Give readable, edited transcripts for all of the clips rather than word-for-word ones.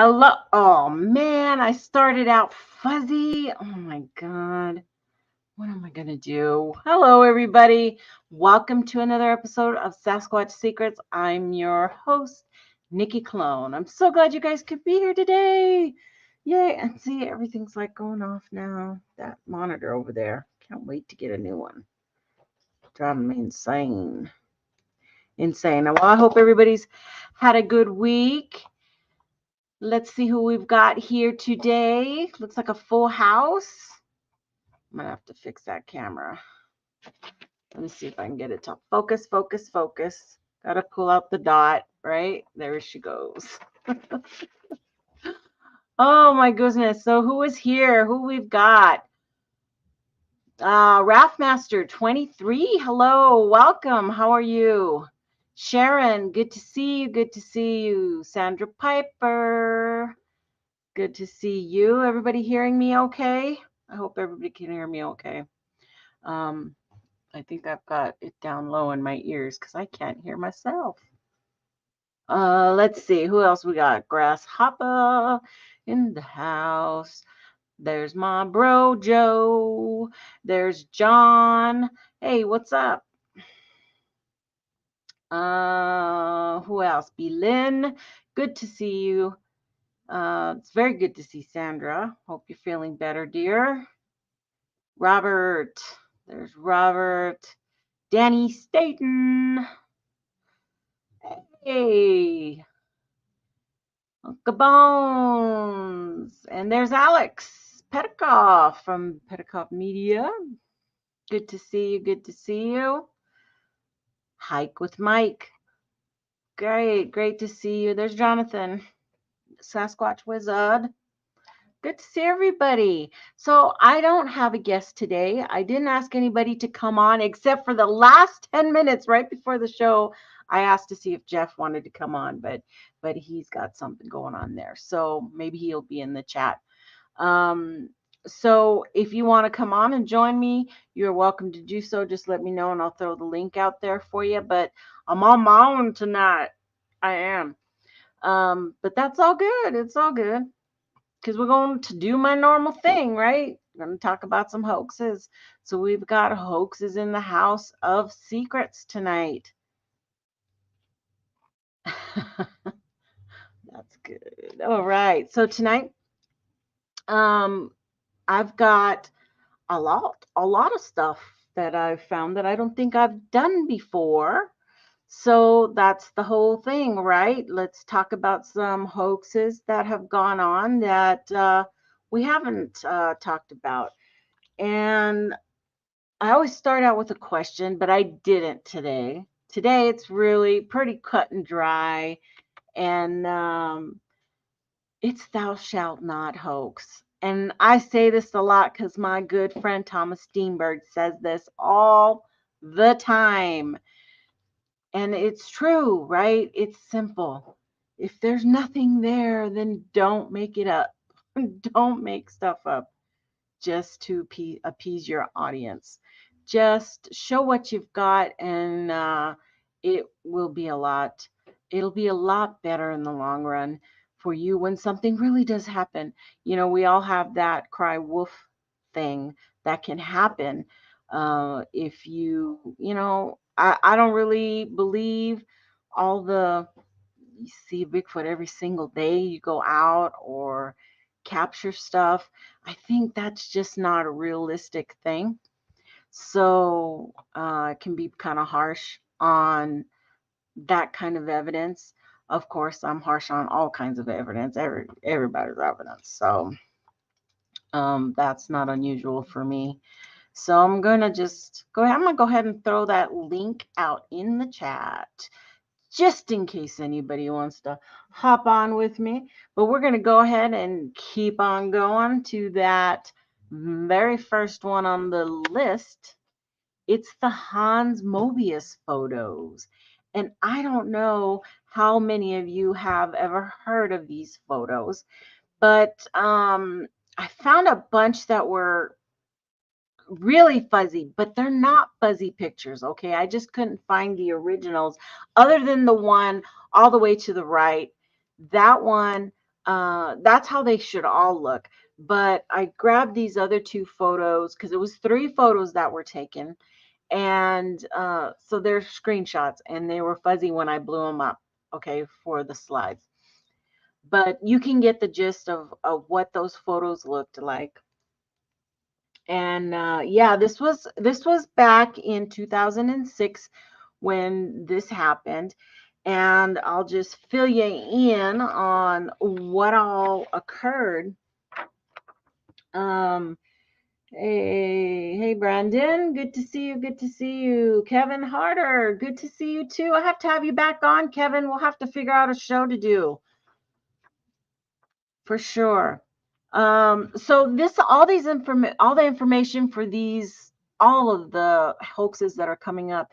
Hello. Oh, man, I started out fuzzy. Oh, my God. What am I going to do? Hello, everybody. Welcome to another episode of Sasquatch Secrets. I'm your host, Nikki Colon. I'm so glad you guys could be here today. Yay. And see, everything's like going off now. That monitor over there. Can't wait to get a new one. Driving me insane. Well, I hope everybody's had a good week. Let's see who we've got here today. Looks like a full house. I'm going to have to fix that camera. Let me see if I can get it to focus. Got to pull out the dot, right? There she goes. Oh, my goodness. So who is here? Who we've got? Raftmaster 23. Hello. Welcome. How are you? Sharon, good to see you. Sandra Piper. Good to see you. Everybody hearing me okay? I hope everybody can hear me okay. I think I've got it down low in my ears because I can't hear myself. Let's see. Who else we got? Grasshopper in the house. There's my bro, Joe. There's John. Hey, what's up? Who else? Belin. Good to see you. It's very good to see Sandra. Hope you're feeling better, dear. Robert. There's Robert. Danny Staten. Hey. Uncle Bones. And there's Alex Petikoff from Petikoff Media. Good to see you. Hike with Mike. Great to see you. There's Jonathan. Sasquatch Wizard. Good to see everybody. So I don't have a guest today. I didn't ask anybody to come on except for the last 10 minutes right before the show. I asked to see if Jeff wanted to come on, but he's got something going on there. So maybe he'll be in the chat. So if you want to come on and join me, you're welcome to do so. Just let me know and I'll throw the link out there for you. But I'm on my own tonight. I am. But that's all good. It's all good. Because we're going to do my normal thing, right? We're going to talk about some hoaxes. So we've got hoaxes in the house of secrets tonight. That's good. All right. So tonight, I've got a lot of stuff that I've found that I don't think I've done before. So that's the whole thing, right? Let's talk about some hoaxes that have gone on that we haven't talked about. And I always start out with a question, but I didn't today. Today it's really pretty cut and dry. And it's thou shalt not hoax. And I say this a lot because my good friend Thomas Steenberg says this all the time. And it's true, right? It's simple. If there's nothing there, then don't make it up. Don't make stuff up just to appease your audience. Just show what you've got, and it'll be a lot better in the long run for you when something really does happen. You know, we all have that cry wolf thing that can happen. If you know, I don't really believe you see Bigfoot every single day you go out or capture stuff. I think that's just not a realistic thing. So it can be kind of harsh on that kind of evidence. Of course, I'm harsh on all kinds of evidence, everybody's evidence. So that's not unusual for me. So I'm going to just go ahead and throw that link out in the chat just in case anybody wants to hop on with me. But we're going to go ahead and keep on going to that very first one on the list. It's the Hans Mobius photos. And I don't know how many of you have ever heard of these photos, but I found a bunch that were really fuzzy, but they're not fuzzy pictures, okay? I just couldn't find the originals other than the one all the way to the right. That one That's how they should all look. But I grabbed these other 2 photos because it was 3 photos that were taken. And so they're screenshots, and they were fuzzy when I blew them up, okay, for the slides. But you can get the gist of what those photos looked like. And yeah, this was back in 2006 when this happened. And I'll just fill you in on what all occurred. Hey, Brandon, good to see you. Good to see you. Kevin Harder, good to see you too. I have to have you back on, Kevin. We'll have to figure out a show to do for sure. So all the information for all of the hoaxes that are coming up,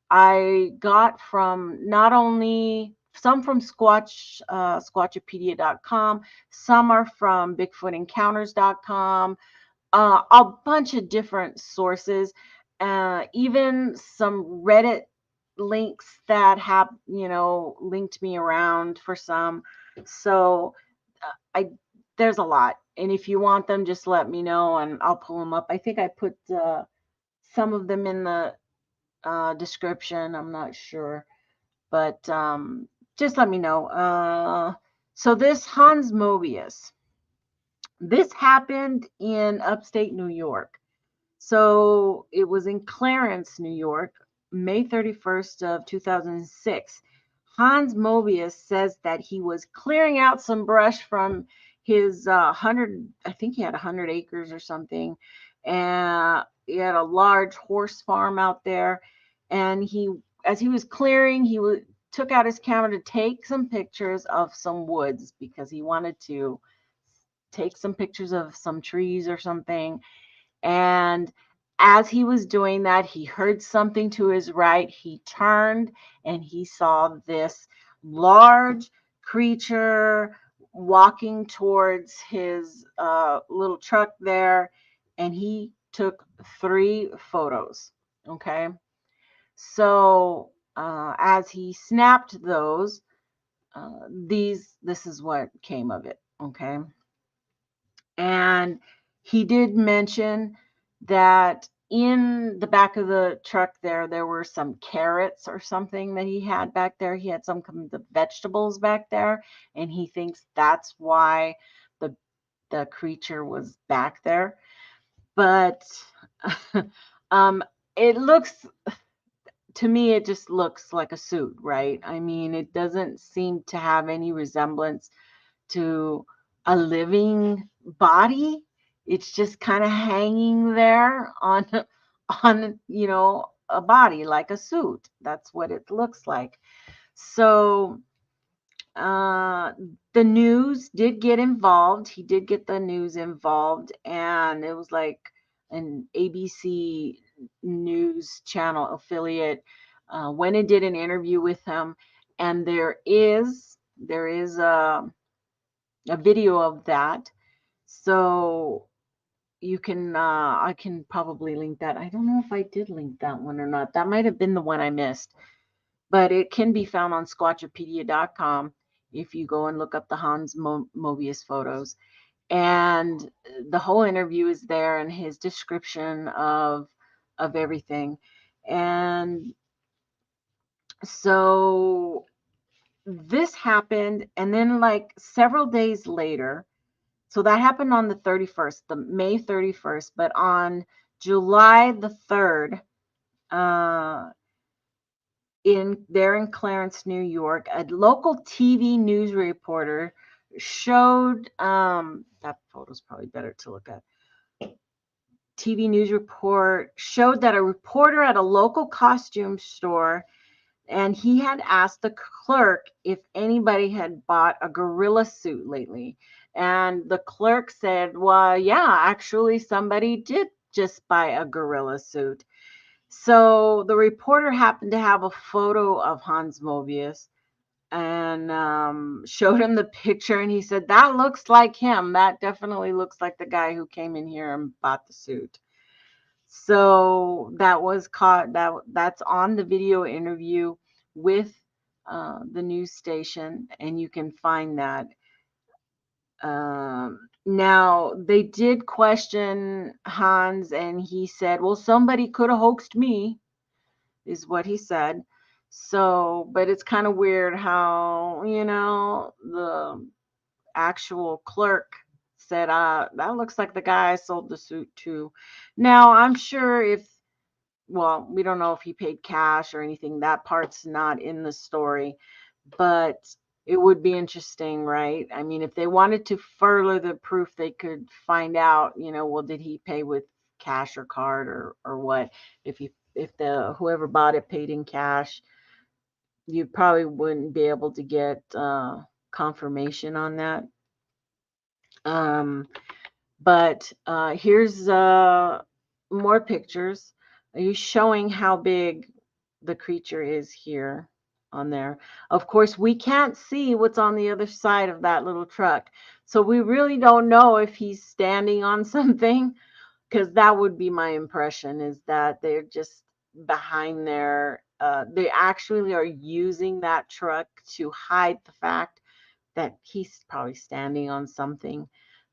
I got from not only some from Squatchopedia.com, some are from BigfootEncounters.com, a bunch of different sources, even some Reddit links that have, linked me around for some. So there's a lot. And if you want them, just let me know and I'll pull them up. I think I put some of them in the description. I'm not sure, but just let me know. So this Hans Mobius, this happened in upstate New York. So it was in Clarence, New York, May 31st of 2006. Hans Mobius says that he was clearing out some brush from his 100, I think he had 100 acres or something. And he had a large horse farm out there. And as he was clearing, took out his camera to take some pictures of some woods because he wanted to take some pictures of some trees or something. And as he was doing that, he heard something to his right. He turned and he saw this large creature walking towards his little truck there. And he took 3 photos. Okay. So as he snapped those, this is what came of it. Okay. And he did mention that in the back of the truck there were some carrots or something that he had back there. He had some kind of vegetables back there, and he thinks that's why the creature was back there. But it looks, to me, it just looks like a suit, right? I mean, it doesn't seem to have any resemblance to a living body. It's just kind of hanging there on a body like a suit. That's what it looks like. So the news did get involved. He did get the news involved, and it was like an ABC news channel affiliate went and did an interview with him, and there is a video of that. So you can I can probably link that. I don't know if I did link that one or not. That might have been the one I missed. But it can be found on squatchopedia.com if you go and look up the Hans Mobius photos. And the whole interview is there and his description of everything. And so this happened, and then like several days later, so that happened on the 31st, the May 31st, but on July the 3rd, in Clarence, New York, a local TV news reporter showed, that photo's probably better to look at. TV news report showed that a reporter at a local costume store, and he had asked the clerk if anybody had bought a gorilla suit lately. And the clerk said, well, yeah, actually somebody did just buy a gorilla suit. So the reporter happened to have a photo of Hans Mobius and showed him the picture, and he said, that looks like him. That definitely looks like the guy who came in here and bought the suit. So that was caught. That's on the video interview with the news station, and you can find that. Now, they did question Hans, and he said, well, somebody could have hoaxed me, is what he said. So, but it's kind of weird how, the actual clerk said, that looks like the guy I sold the suit to. Now, I'm sure well, we don't know if he paid cash or anything. That part's not in the story, but it would be interesting, right? I mean, if they wanted to further the proof, they could find out, well, did he pay with cash or card or what? If the whoever bought it paid in cash, you probably wouldn't be able to get confirmation on that. But here's more pictures. Are you showing how big the creature is here on there? Of course, we can't see what's on the other side of that little truck. So we really don't know if he's standing on something, because that would be my impression, is that they're just behind there. They actually are using that truck to hide the fact that he's probably standing on something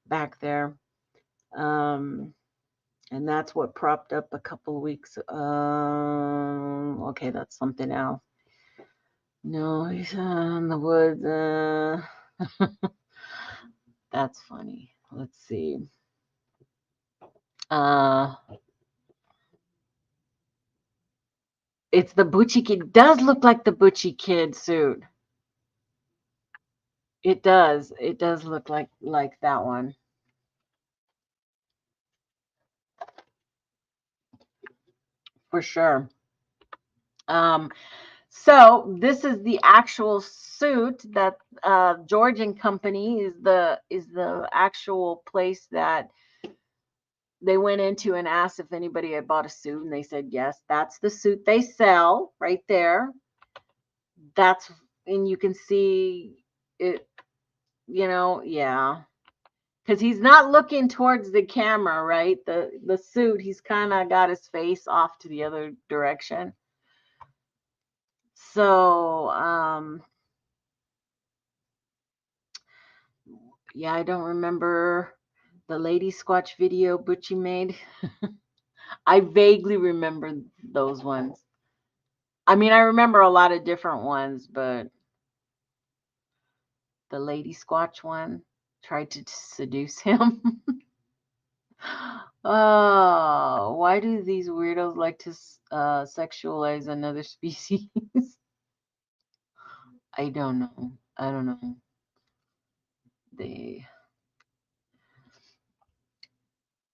back there. And that's what propped up a couple of weeks. Okay, that's something else. No, he's in the woods. That's funny. Let's see. It's the Butchie Kid. It does look like the Butchie Kid suit. It does. It does look like that one. For sure. So this is the actual suit that George and Company is the actual place that they went into and asked if anybody had bought a suit, and they said yes. That's the suit they sell right there. And you can see it, yeah. Because he's not looking towards the camera, right? The suit, he's kind of got his face off to the other direction. So, yeah, I don't remember the Lady Squatch video Butchie made. I vaguely remember those ones. I mean, I remember a lot of different ones, but the Lady Squatch one tried to seduce him. Oh, why do these weirdos like to sexualize another species? I don't know. I don't know.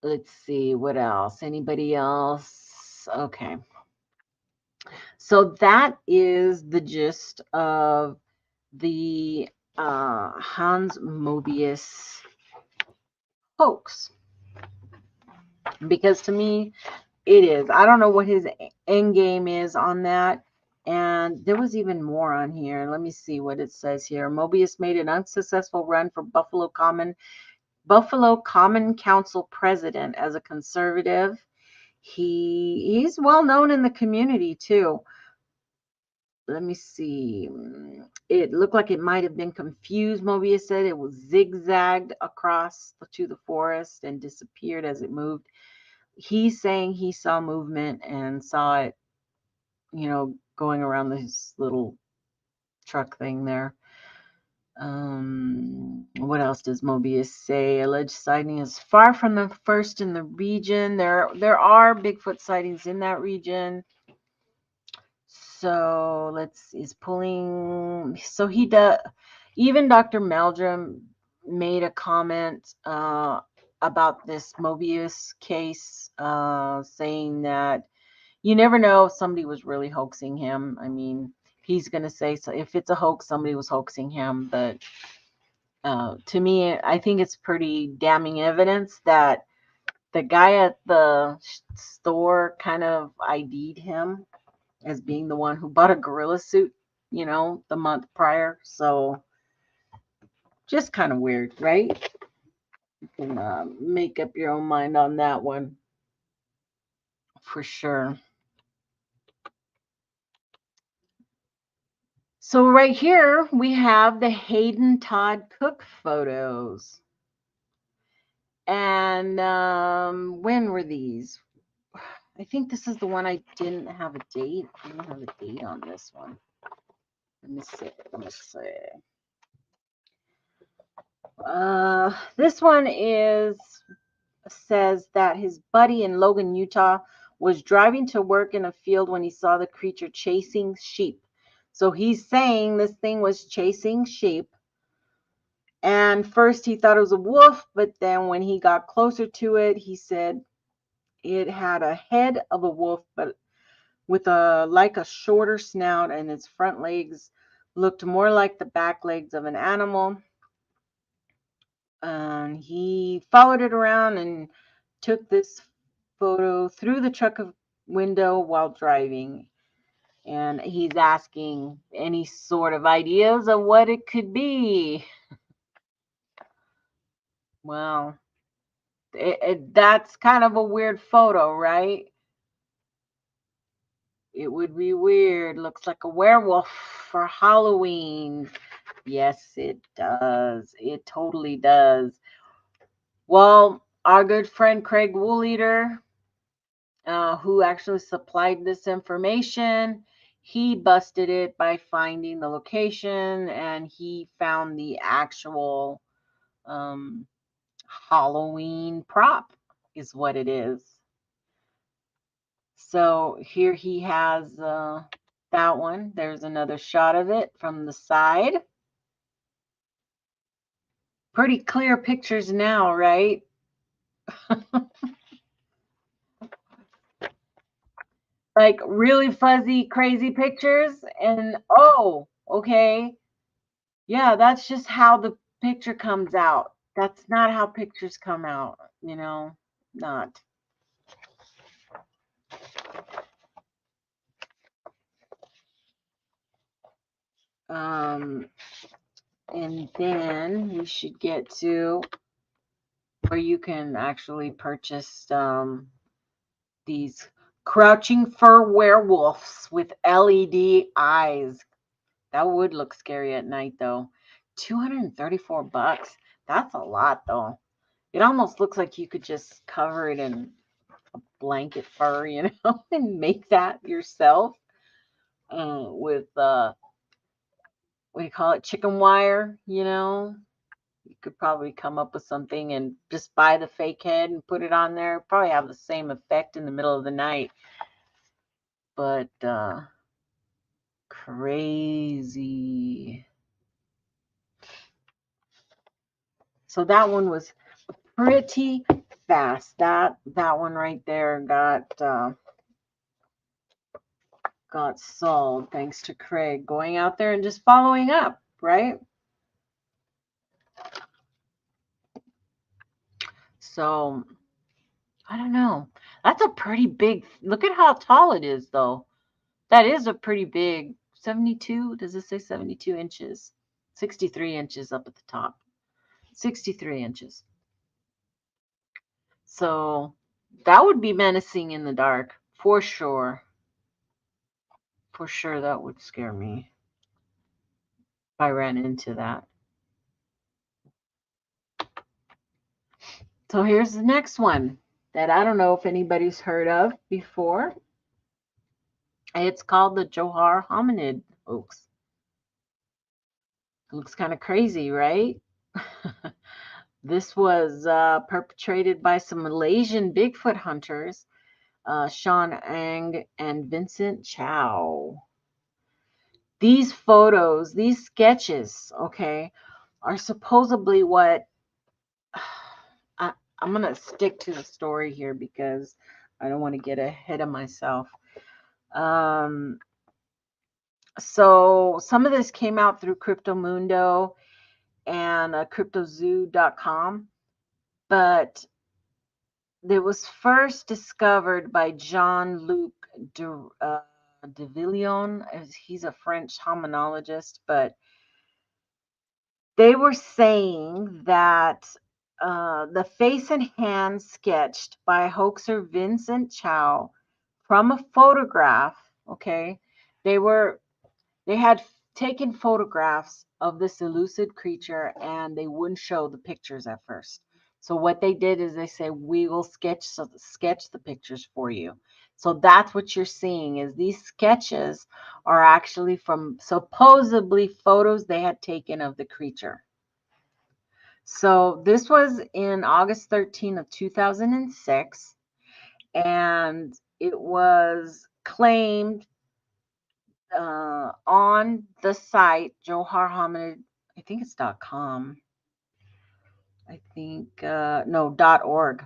Let's see, what else? Anybody else? Okay. So that is the gist of the Hans Mobius hoax. Because to me, it is. I don't know what his end game is on that. And there was even more on here. Let me see what it says here. Mobius made an unsuccessful run for Buffalo Common Council president as a conservative. He's well known in the community too. Let me see. It looked like it might have been confused. Mobius said it was zigzagged across to the forest and disappeared as it moved. He's saying he saw movement and saw it, going around this little truck thing there. What else does Mobius say? Alleged sighting is far from the first in the region. There are Bigfoot sightings in that region. So he does. Even Dr. Meldrum made a comment about this Mobius case, saying that you never know if somebody was really hoaxing him. I mean, he's going to say, so if it's a hoax, somebody was hoaxing him. But to me, I think it's pretty damning evidence that the guy at the store kind of ID'd him as being the one who bought a gorilla suit, the month prior. So just kind of weird, right? You can make up your own mind on that one for sure. So right here we have the Hayden Todd Cook photos. And when were these? I think this is the one I didn't have a date. I don't have a date on this one. Let me see. This one says that his buddy in Logan, Utah, was driving to work in a field when he saw the creature chasing sheep. So he's saying this thing was chasing sheep. And first he thought it was a wolf, but then when he got closer to it, he said it had a head of a wolf, but with a shorter snout, and its front legs looked more like the back legs of an animal. He followed it around and took this photo through the truck window while driving. And he's asking any sort of ideas of what it could be. Well, that's kind of a weird photo, right? It would be weird. Looks like a werewolf for Halloween. Yes, it does. It totally does. Well, our good friend Craig Woolleader, who actually supplied this information, he busted it by finding the location, and he found the actual Halloween prop is what it is. So here he has that one. There's another shot of it from the side. Pretty clear pictures now, right? Like really fuzzy, crazy pictures. And oh, okay. Yeah, that's just how the picture comes out. That's not how pictures come out, not. And then we should get to where you can actually purchase these crouching fur werewolves with LED eyes. That would look scary at night, though. $234. That's a lot, though. It almost looks like you could just cover it in a blanket fur, and make that yourself with what do you call it? Chicken wire, You could probably come up with something and just buy the fake head and put it on there. Probably have the same effect in the middle of the night. But crazy. So that one was pretty fast. That one right there got solved thanks to Craig going out there and just following up, right? So I don't know. That's a pretty big. Look at how tall it is, though. That is a pretty big 72. Does it say 72 inches? 63 inches up at the top. 63 inches. So that would be menacing in the dark, for sure. For sure, that would scare me if I ran into that. So here's the next one that I don't know if anybody's heard of before. It's called the Johar homonid hoax. It looks kind of crazy, right? This was perpetrated by some Malaysian Bigfoot hunters, Sean Ang and Vincent Chow. These photos, these sketches, okay, are supposedly what I'm going to stick to the story here because I don't want to get ahead of myself. So some of this came out through Cryptomundo and cryptozoo.com, but it was first discovered by Jean-Luc Devillon. He's a French hominologist, but they were saying that the face and hands sketched by hoaxer Vincent Chow from a photograph, okay, they had taken photographs of this elusive creature, and they wouldn't show the pictures at first. So what they did is they say, we will sketch the pictures for you. So that's what you're seeing, is these sketches are actually from supposedly photos they had taken of the creature. So this was in August 13 of 2006, and it was claimed on the site Johar homonid, I think it's .com. I think no, .org.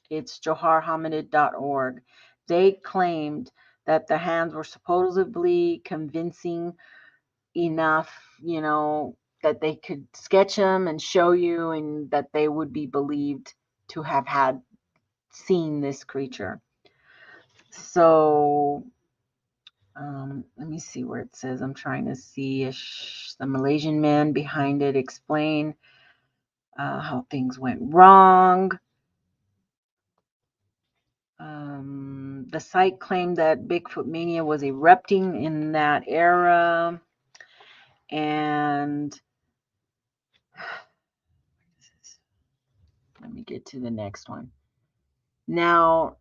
It's joharhominid.org. They claimed that the hands were supposedly convincing enough, you know, that they could sketch them and show you, and that they would be believed to have had seen this creature. So let me see where it says. I'm trying to see if the Malaysian man behind it explain how things went wrong. The site claimed that Bigfoot mania was erupting in that era, and let me get to the next one. Now,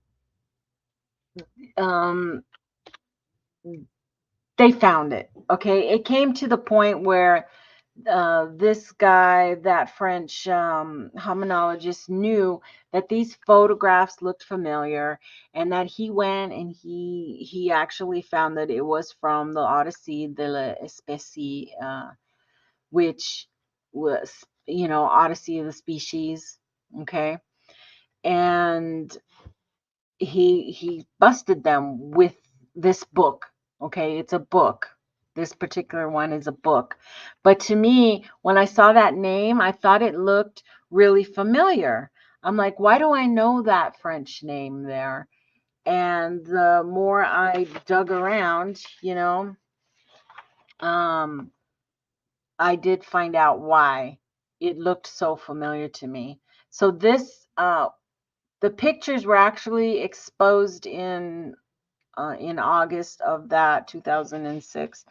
they found it. Okay, it came to the point where this guy, that French hominologist, knew that these photographs looked familiar, and that he went and he actually found that it was from the Odyssey de l'Espèce, which was, you know, Odyssey of the Species. Okay, and he busted them with this book. Okay, it's a book. This particular one is a book. But to me, when I saw that name, I thought it looked really familiar. I'm like, why do I know that French name there? And the more I dug around, you know, I did find out why it looked so familiar to me. So this, the pictures were actually exposed in August of that 2006.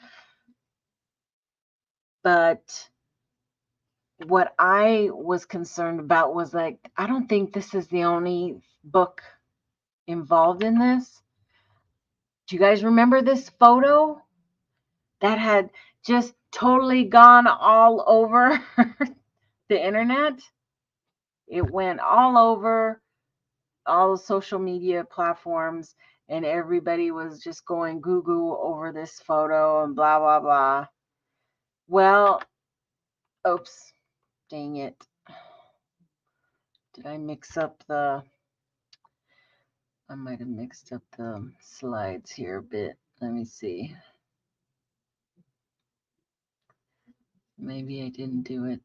But what I was concerned about was, like, I don't think this is the only book involved in this. Do you guys remember this photo that had just totally gone all over the internet? It went all over all the social media platforms, and everybody was just going goo-goo over this photo and blah, blah, blah. Well, oops, dang it. Did I mix up the... I might have mixed up the slides here a bit. Let me see. Maybe I didn't do it.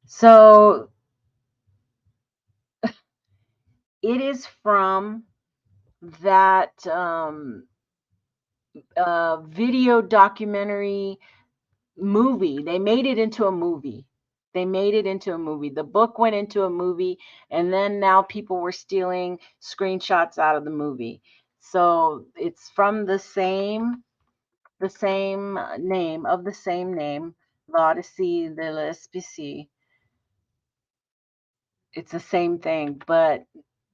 So it is from that video documentary movie. They made it into a movie. The book went into a movie, and then now people were stealing screenshots out of the movie. So it's from the same name, L'Odyssey de l'Espèce. It's the same thing, but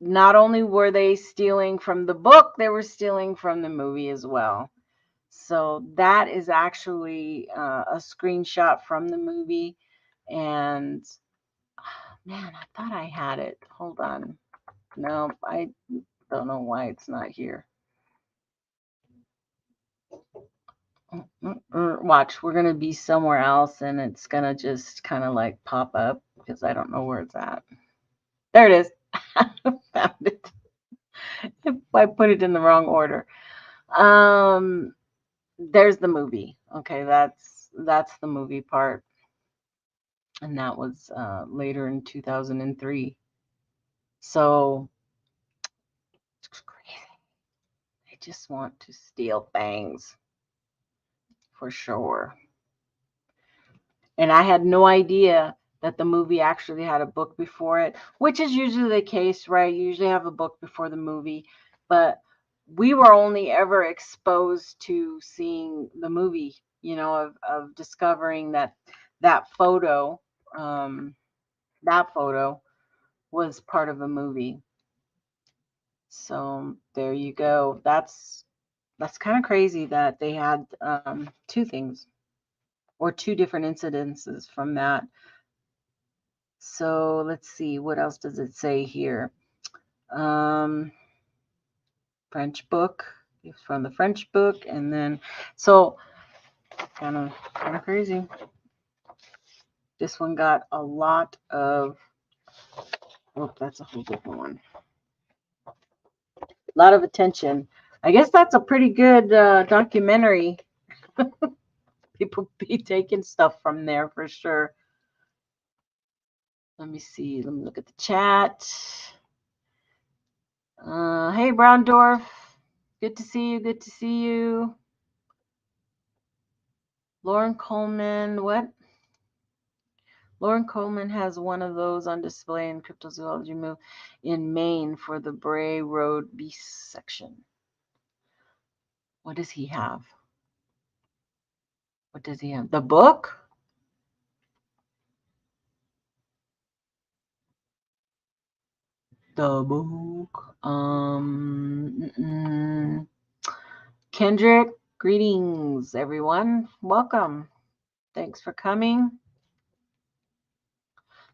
not only were they stealing from the book, they were stealing from the movie as well. So that is actually a screenshot from the movie. And man, I thought I had it. Hold on. No, I don't know why it's not here. Watch, we're going to be somewhere else, and it's going to just kind of like pop up because I don't know where it's at. There it is. I found it. I put it in the wrong order. There's the movie. Okay, that's the movie part. And that was later in 2003. So it's crazy. They just want to steal things for sure. And I had no idea that the movie actually had a book before it, which is usually the case, right? You usually have a book before the movie. But we were only ever exposed to seeing the movie, of discovering that photo, that photo was part of a movie. So there you go. That's kind of crazy that they had two things or two different incidences from that. So let's see, what else does it say here? French book. It's from the French book, and then so kind of crazy. This one got a lot of. Oh, that's a whole different one. A lot of attention. I guess that's a pretty good documentary. People be taking stuff from there for sure. Let me see. Let me look at the chat. Hey, Browndorf. Good to see you. Good to see you. Lauren Coleman. What? Lauren Coleman has one of those on display in Cryptozoology Move in Maine for the Bray Road Beast section. What does he have? What does he have? The book? The book. Kendrick, greetings, everyone. Welcome. Thanks for coming.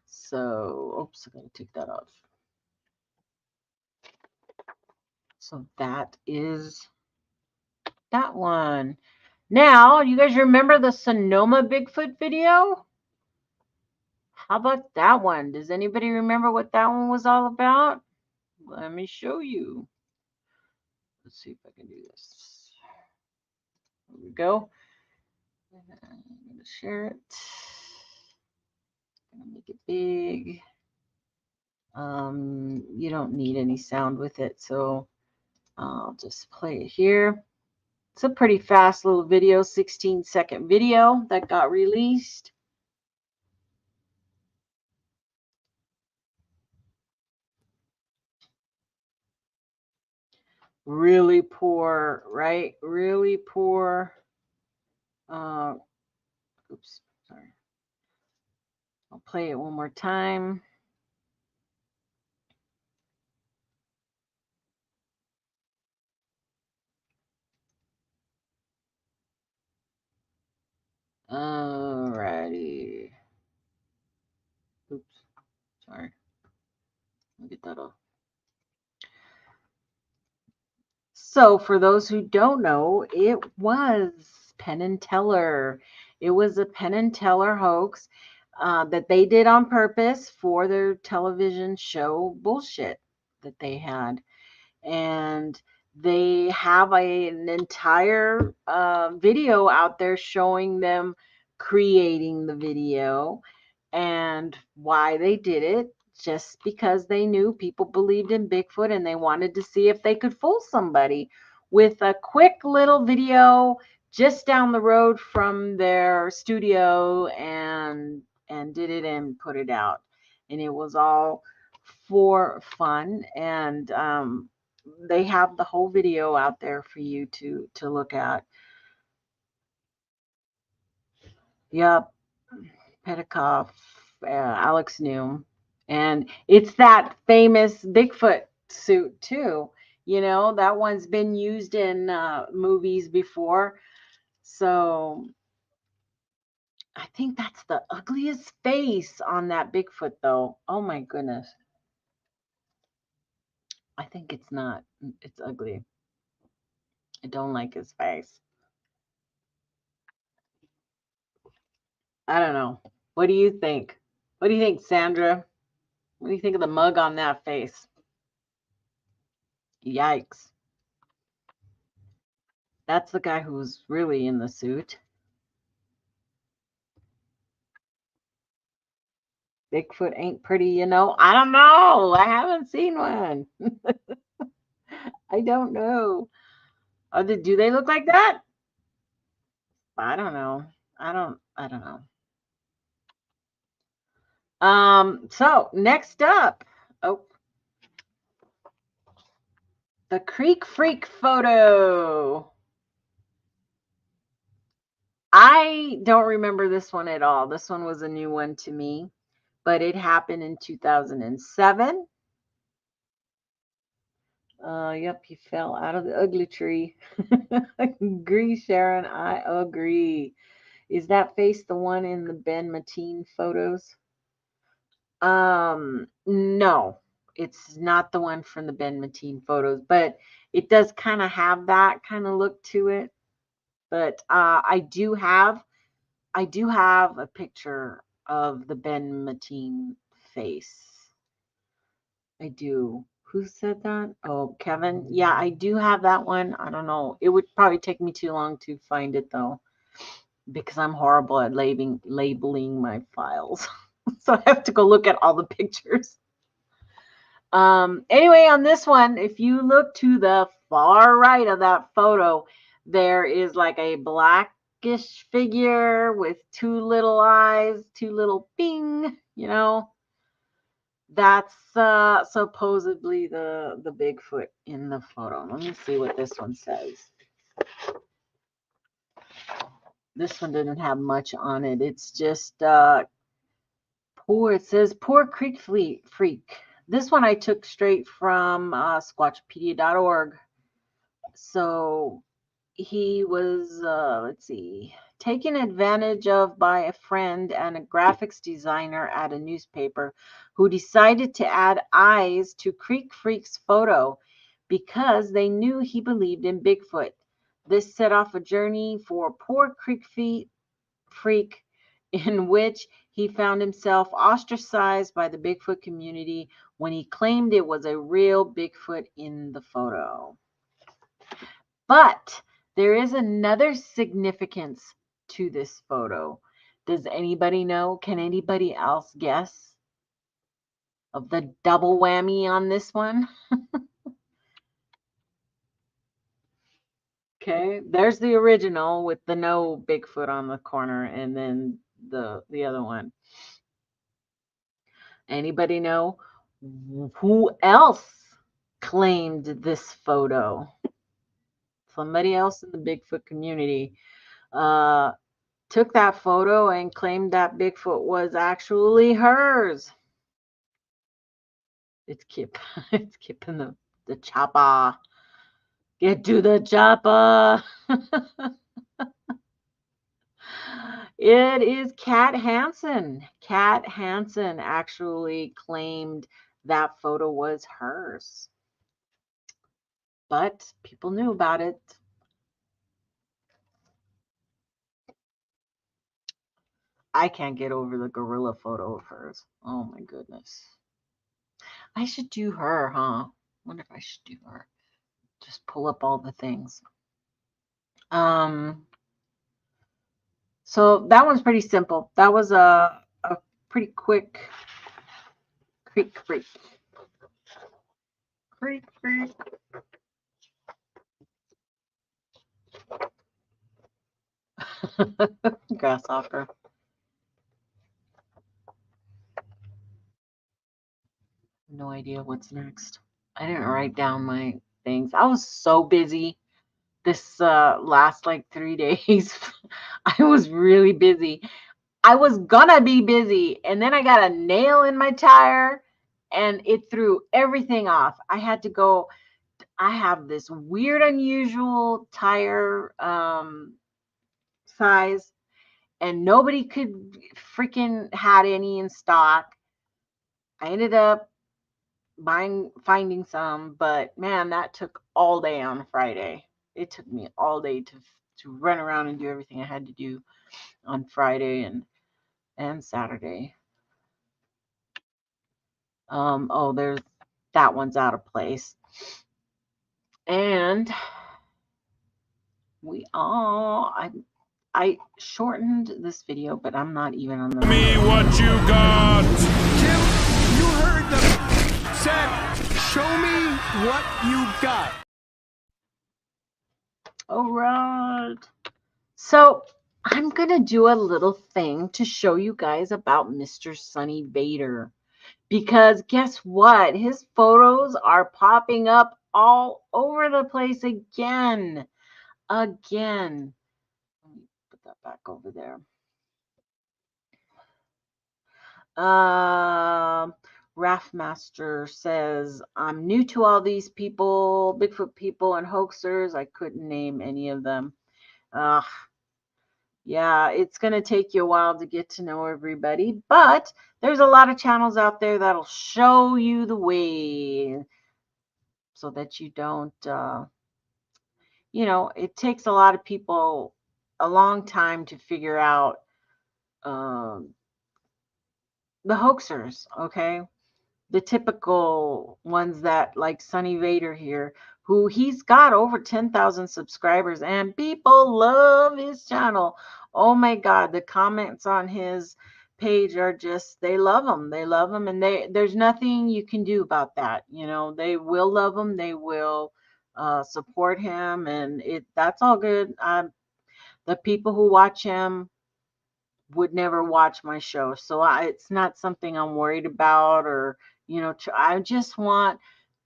So, oops, I gotta take that off. So that is that one. Now, you guys remember the Sonoma Bigfoot video? How about that one? Does anybody remember what that one was all about? Let me show you. Let's see if I can do this. There we go. I'm going to share it. I'm going to make it big. You don't need any sound with it, so I'll just play it here. It's a pretty fast little video, 16-second video that got released. Really poor, right? Really poor. Oops, sorry. I'll play it one more time. Alrighty. Oops, sorry. I'll get that off. So, for those who don't know, it was Penn and Teller. It was a Penn and Teller hoax that they did on purpose for their television show bullshit that they had. And they have an entire video out there showing them creating the video and why they did it, just because they knew people believed in Bigfoot and they wanted to see if they could fool somebody with a quick little video just down the road from their studio, and did it and put it out. And it was all for fun, and they have the whole video out there for you to look at. Yep, Petikoff, Alex Noom, and it's that famous Bigfoot suit too. That one's been used in movies before. So I think that's the ugliest face on that Bigfoot, though. Oh my goodness. I think it's not. It's ugly. I don't like his face. I don't know. What do you think? What do you think, Sandra? What do you think of the mug on that face? Yikes. That's the guy who's really in the suit. Bigfoot ain't pretty, I don't know. I haven't seen one. I don't know. Do they look like that? I don't know. I don't know. So next up, The Creek Freak photo. I don't remember this one at all. This one was a new one to me, but it happened in 2007. Yep, he fell out of the ugly tree. I agree, Sharon. I agree. Is that face the one in the Ben Mateen photos? No, it's not the one from the Ben Mateen photos, but it does kind of have that kind of look to it. But I do have a picture of the Ben Mateen face. I do. Who said that? Oh, Kevin. Yeah, I do have that one. I don't know. It would probably take me too long to find it though, because I'm horrible at labeling my files. So I have to go look at all the pictures. Anyway, on this one, if you look to the far right of that photo, there is like a blackish figure with two little eyes, two little bing, you know. That's supposedly the Bigfoot in the photo. Let me see what this one says. This one didn't have much on it. It's just poor. It says poor creek freak. This one I took straight from Squatchpedia.org. So he was, let's see, taken advantage of by a friend and a graphics designer at a newspaper who decided to add eyes to Creek Freak's photo because they knew he believed in Bigfoot. This set off a journey for poor Creek Freak in which he found himself ostracized by the Bigfoot community when he claimed it was a real Bigfoot in the photo. But there is another significance to this photo. Does anybody know? Can anybody else guess of the double whammy on this one? Okay, there's the original with the no Bigfoot on the corner, and then the other one. Anybody know who else claimed this photo? Somebody else in the Bigfoot community took that photo and claimed that Bigfoot was actually hers. It's Kip. It's Kip in the chopper. Get to the chopper. It is Kat Hansen. Kat Hansen actually claimed that photo was hers. But people knew about it. I can't get over the gorilla photo of hers. Oh my goodness. I should do her, huh? Wonder if I should do her. Just pull up all the things. So that one's pretty simple. That was a pretty quick Creek Freak. Creek Freak. Grasshopper. No idea what's next. I didn't write down my things. I was so busy this last like 3 days. I was really busy. I was gonna be busy, and then I got a nail in my tire and it threw everything off. I had to go. I have this weird, unusual tire size, and nobody could freaking had any in stock. I ended up finding some, but man, that took all day on Friday. It took me all day to run around and do everything I had to do on Friday and Saturday. Oh, there's that one's out of place. And I shortened this video, but I'm not even on the. Show me what you got. Tim, you heard them. Said, show me what you got. All right. So I'm gonna do a little thing to show you guys about Mr. Sonny Vader, because guess what? His photos are popping up all over the place again. Again. Let me put that back over there. Raftmaster says, I'm new to all these people, Bigfoot people and hoaxers. I couldn't name any of them. Yeah, it's going to take you a while to get to know everybody, but there's a lot of channels out there that'll show you the way so that you don't, it takes a lot of people a long time to figure out the hoaxers, okay? The typical ones that like Sonny Vader here, who he's got over 10,000 subscribers and people love his channel. Oh my God, the comments on his page are just, they love him. They love him. And there's nothing you can do about that. They will love him. They will support him. And that's all good. The people who watch him would never watch my show. So it's not something I'm worried about or, I just want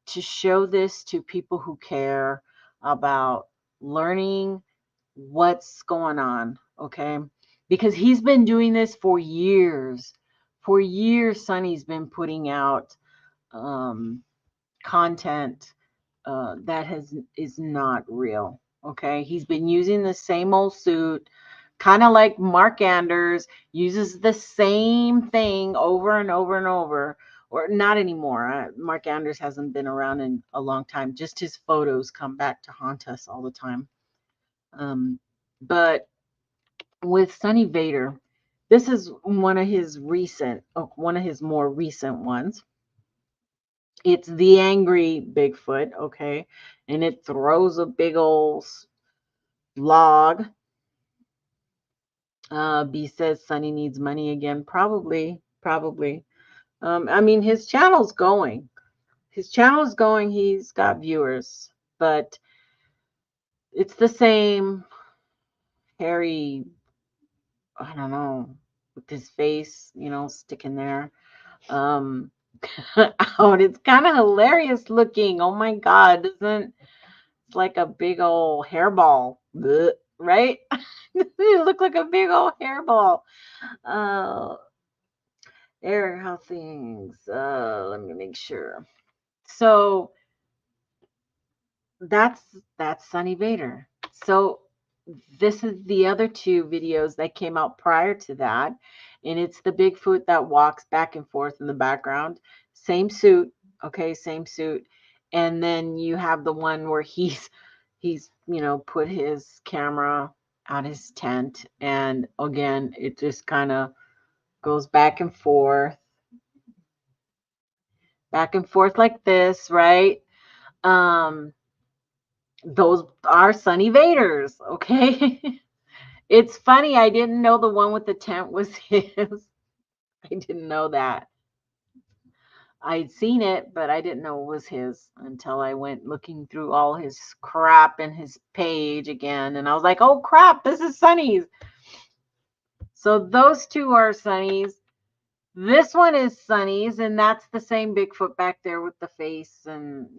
to show this to people who care about learning what's going on, okay? Because he's been doing this for years. For years, Sonny's been putting out content that is not real, okay? He's been using the same old suit, kind of like Mark Anders uses the same thing over and over and over, or not anymore. Mark Anders hasn't been around in a long time. Just his photos come back to haunt us all the time. But with Sonny Vader, this is one of his more recent ones. It's the angry Bigfoot, okay? And it throws a big old log. B says Sonny needs money again. Probably. I mean, his channel's going. He's got viewers, but it's the same hairy, I don't know, with his face, sticking there. Oh, and it's kind of hilarious looking. Oh my God, it's like a big old hairball, blech, right? It look like a big old hairball. Eric, how things? Let me make sure. So that's Sonny Vader. So this is the other two videos that came out prior to that, and it's the Bigfoot that walks back and forth in the background. Same suit, okay, same suit. And then you have the one where he's put his camera at his tent, and again, it just kind of goes back and forth like this, right? Those are Sonny Vaders, okay? It's funny, I didn't know the one with the tent was his. I didn't know that. I'd seen it, but I didn't know it was his until I went looking through all his crap in his page again, and I was like, oh crap, this is Sonny's. So those two are Sonny's. This one is Sonny's, and that's the same Bigfoot back there with the face and,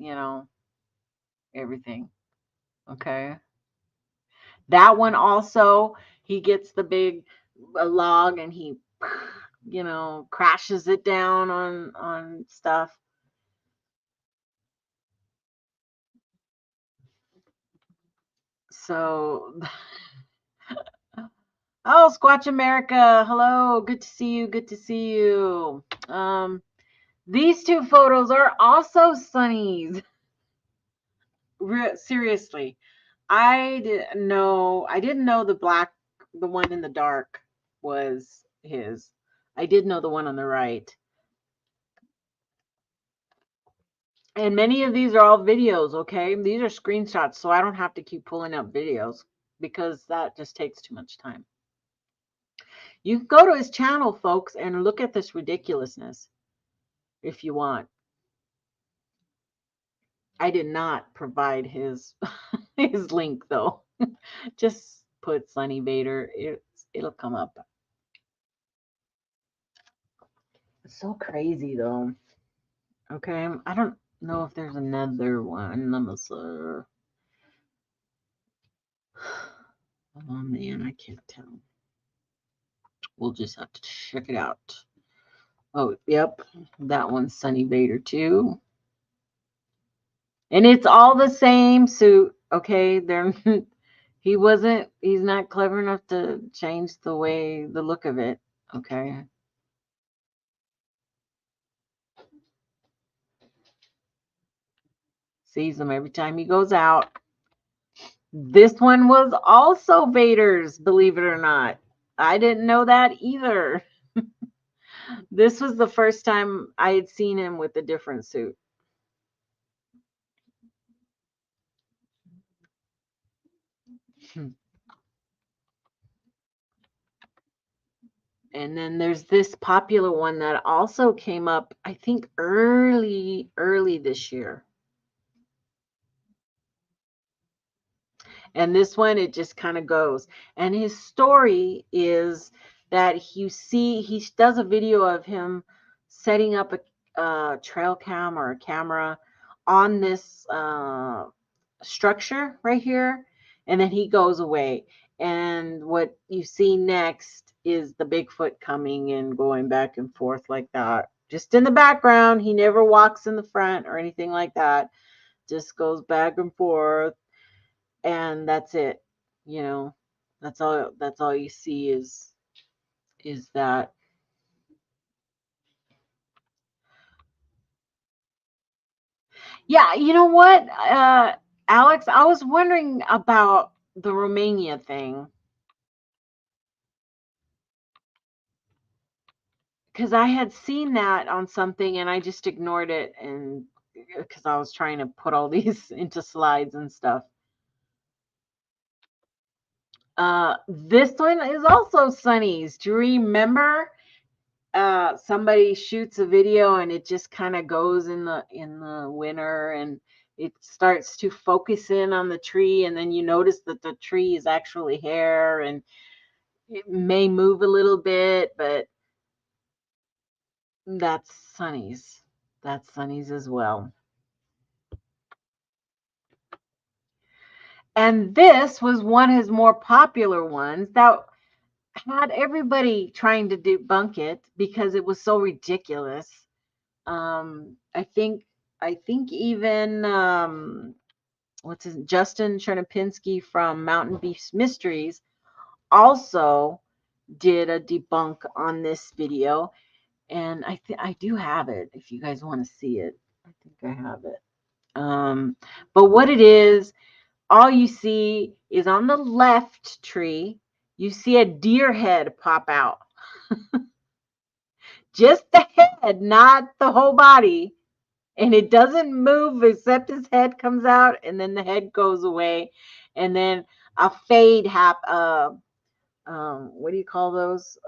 everything. Okay. That one also, he gets the big log and he, crashes it down on stuff. So, oh, Squatch America, hello, good to see you. These two photos are also Sonny's. Seriously, I didn't know the one in the dark was his. I did know the one on the right. And many of these are all videos, okay? These are screenshots, so I don't have to keep pulling up videos because that just takes too much time. You can go to his channel, folks, and look at this ridiculousness if you want. I did not provide his his link, though. Just put Sonny Vader. It'll come up. It's so crazy, though. Okay, I don't know if there's another one. Let me see. Oh man, I can't tell. We'll just have to check it out. Oh, yep. That one's Sonny Vader too. And it's all the same suit, okay? He's not clever enough to change the look of it, okay? Sees him every time he goes out. This one was also Vader's, believe it or not. I didn't know that either. This was the first time I had seen him with a different suit. And then there's this popular one that also came up, I think, early this year. And this one, it just kind of goes. And his story is that he does a video of him setting up a trail cam or a camera on this structure right here. And then he goes away. And what you see next is the Bigfoot coming and going back and forth like that. Just in the background. He never walks in the front or anything like that. Just goes back and forth. And that's it. You know, that's all you see is that. Yeah, you know what, Alex, I was wondering about the Romania thing. Because I had seen that on something and I just ignored it, and because I was trying to put all these into slides and stuff. This one is also Sonny's. Do you remember? Somebody shoots a video and it just kind of goes in the winter, and it starts to focus in on the tree, and then you notice that the tree is actually hair, and it may move a little bit, but that's Sonny's. That's Sonny's as well. And this was one of his more popular ones that had everybody trying to debunk it because it was so ridiculous. I think even Justin Chernopinski from Mountain Beast Mysteries also did a debunk on this video, and I do have it if you guys want to see it. I think I have it. But what it is, all you see is on the left tree, you see a deer head pop out. Just the head, not the whole body. And it doesn't move except his head comes out, and then the head goes away, and then a fade what do you call those?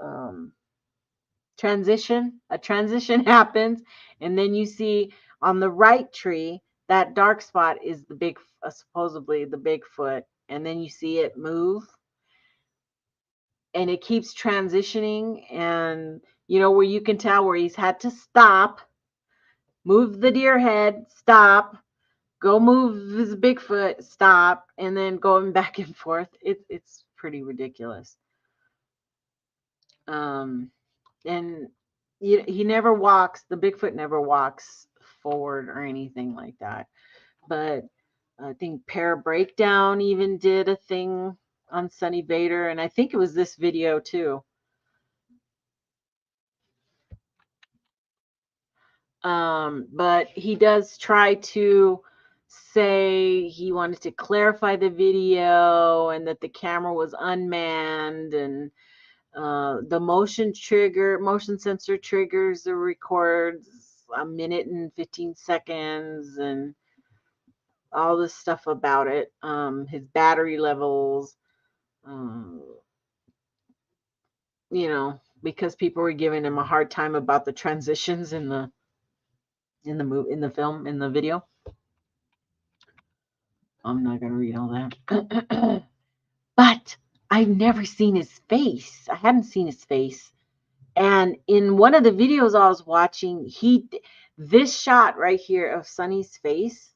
Transition. A transition happens, and then you see on the right tree that dark spot is the supposedly the Bigfoot, and then you see it move, and it keeps transitioning, and where you can tell where he's had to stop, move the deer head, stop, go move his Bigfoot, stop, and then going back and forth. It's pretty ridiculous. And he never walks. The Bigfoot never walks forward or anything like that. But I think Parabreakdown even did a thing on Sonny Vader, and I think it was this video too. But he does try to say he wanted to clarify the video and that the camera was unmanned, and the motion sensor triggers the records 1 minute and 15 seconds, and all this stuff about it. His battery levels, because people were giving him a hard time about the transitions in the video. I'm not going to read all that. But I've never seen his face. I haven't seen his face. And in one of the videos I was watching, This shot right here of Sonny's face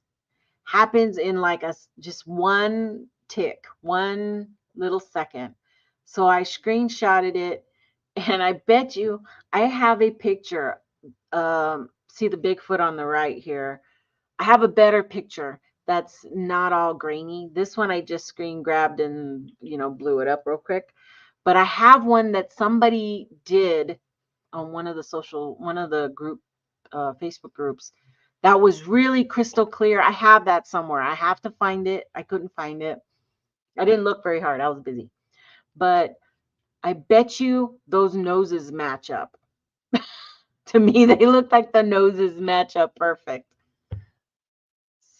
happens in like just one tick, one little second. So I screenshotted it, and I bet you I have a picture. See the Bigfoot on the right here. I have a better picture that's not all grainy. This one I just screen grabbed and, blew it up real quick. But I have one that somebody did on one of the group, Facebook groups, that was really crystal clear. I have that somewhere. I have to find it. I couldn't find it. I didn't look very hard. I was busy. But I bet you those noses match up. To me, they look like the noses match up perfect.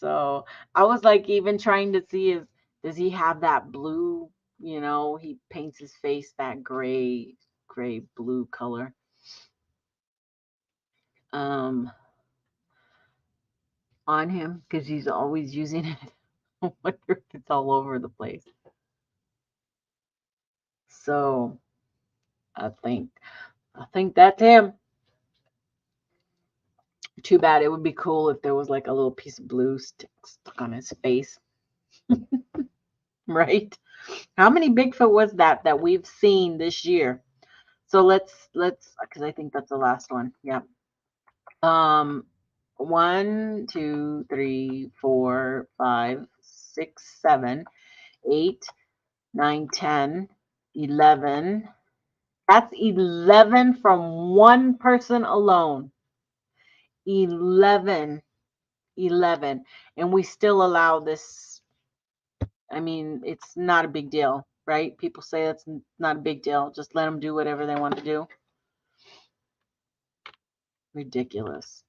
So I was like even trying to see, does he have that blue, he paints his face that gray blue color. On him, because he's always using it. I wonder if it's all over the place. So I think that's him. Too bad. It would be cool if there was like a little piece of blue stuck on his face. Right? How many Bigfoot was that we've seen this year? So let's because I think that's the last one. Yeah. 1, 2, 3, 4, 5, 6, 7, 8, 9, 10, 11. That's 11 from one person alone. 11. And we still allow this. I mean, it's not a big deal, right? People say it's not a big deal. Just let them do whatever they want to do. Ridiculous.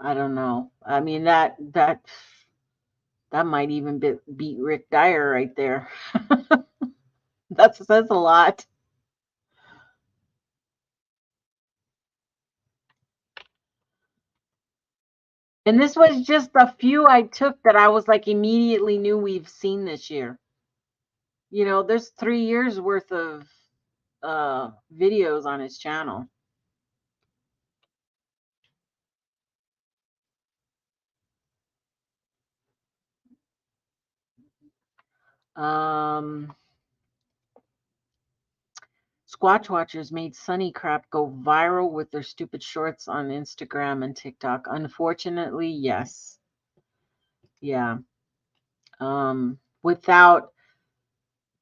I don't know. I mean, that might even beat Rick Dyer right there. That says a lot. And this was just a few I took that I was like immediately knew we've seen this year. There's 3 years worth of videos on his channel. Squatch Watchers made Sonny crap go viral with their stupid shorts on Instagram and TikTok. Unfortunately, yes. Yeah. Without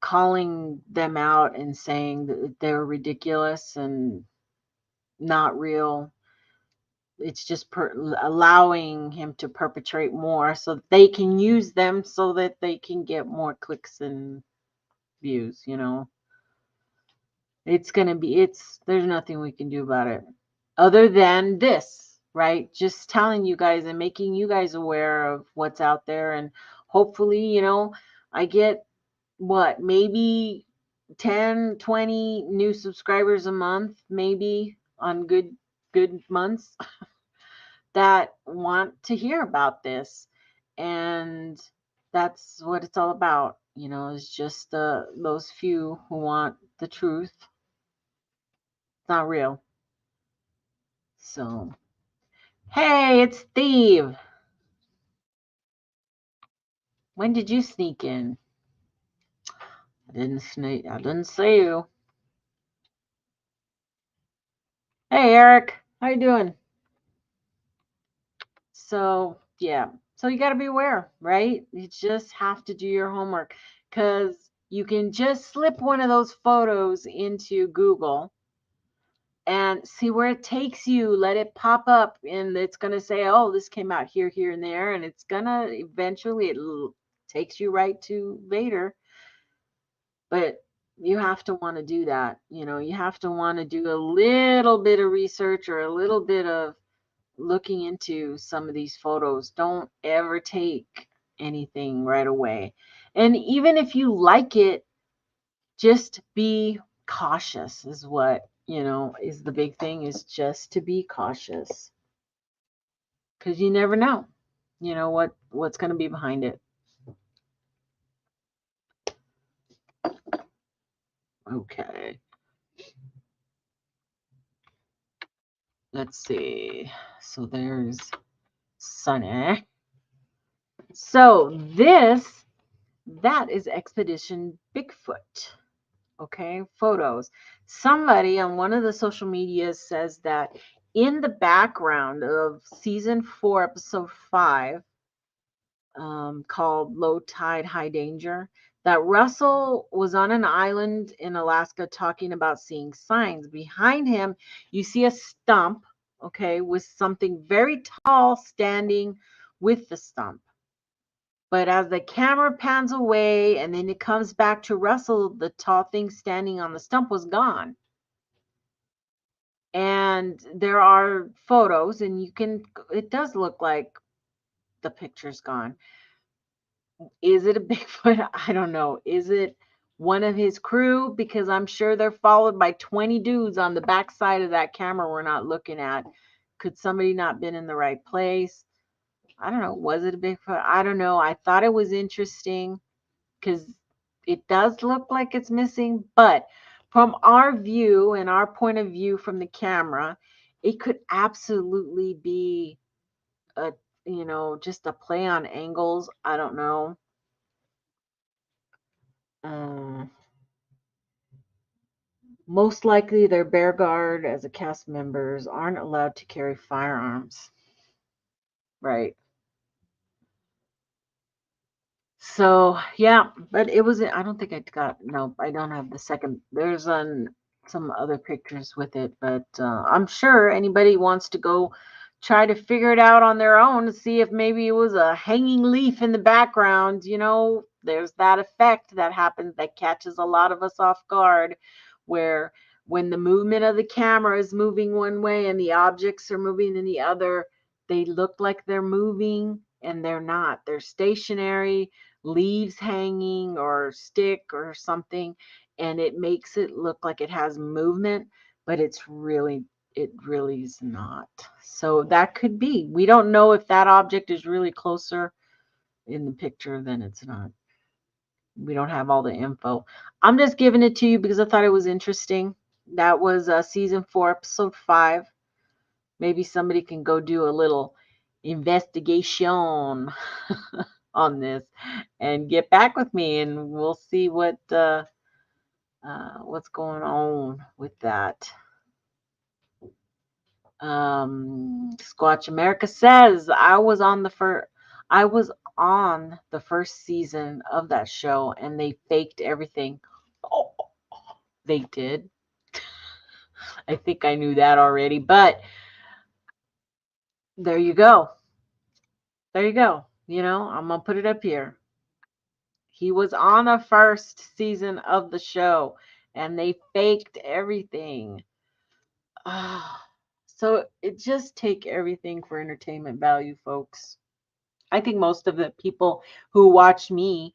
calling them out and saying that they're ridiculous and not real. It's just allowing him to perpetrate more so they can use them so that they can get more clicks and views, It's going to be, there's nothing we can do about it other than this, right? Just telling you guys and making you guys aware of what's out there. And hopefully, I get maybe 10, 20 new subscribers a month, maybe on good months that want to hear about this. And that's what it's all about. It's just those few who want the truth. It's not real. So, hey, it's Steve. When did you sneak in? I didn't see you. Hey, Eric. How you doing? So, yeah. So you got to be aware, right? You just have to do your homework, because you can just slip one of those photos into Google and see where it takes you. Let it pop up, and it's going to say, oh, this came out here, here, and there. And it's going to eventually, it takes you right to Vader. But you have to want to do that. You have to want to do a little bit of research or a little bit of looking into some of these photos. Don't ever take anything right away. And even if you like it, just be cautious is what, is the big thing, is just to be cautious. Because you never know, what's going to be behind it. Okay. Let's see. So there's Sonny. So that is Expedition Bigfoot. Okay, photos. Somebody on one of the social medias says that in the background of season 4, episode 5, called Low Tide, High Danger, that Russell was on an island in Alaska talking about seeing signs. Behind him, you see a stump, okay, with something very tall standing with the stump. But as the camera pans away and then it comes back to Russell, the tall thing standing on the stump was gone. And there are photos, and it does look like the picture's gone. Is it a Bigfoot? I don't know. Is it one of his crew? Because I'm sure they're followed by 20 dudes on the back side of that camera we're not looking at. Could somebody not been in the right place? I don't know. Was it a Bigfoot? I don't know. I thought it was interesting because it does look like it's missing, but from our view and our point of view from the camera, it could absolutely be a, just a play on angles. I don't know. Most likely their bear guard as a cast members aren't allowed to carry firearms. Right. So yeah, but it was, I don't think I don't have the second. There's some other pictures with it, but I'm sure anybody wants to go try to figure it out on their own to see if maybe it was a hanging leaf in the background. There's that effect that happens that catches a lot of us off guard, where when the movement of the camera is moving one way and the objects are moving in the other, they look like they're moving and they're not. They're stationary, leaves hanging or stick or something, and it makes it look like it has movement, but it really is not. So that could be. We don't know if that object is really closer in the picture than it's not. We don't have all the info. I'm just giving it to you because I thought it was interesting. That was season 4, episode 5. Maybe somebody can go do a little investigation on this and get back with me, and we'll see what's going on with that. Squatch America says I was on the first season of that show and they faked everything. Oh, they did. I think I knew that already, but there you go. There you go. I'm going to put it up here. He was on the first season of the show and they faked everything. So it just take everything for entertainment value, folks. I think most of the people who watch me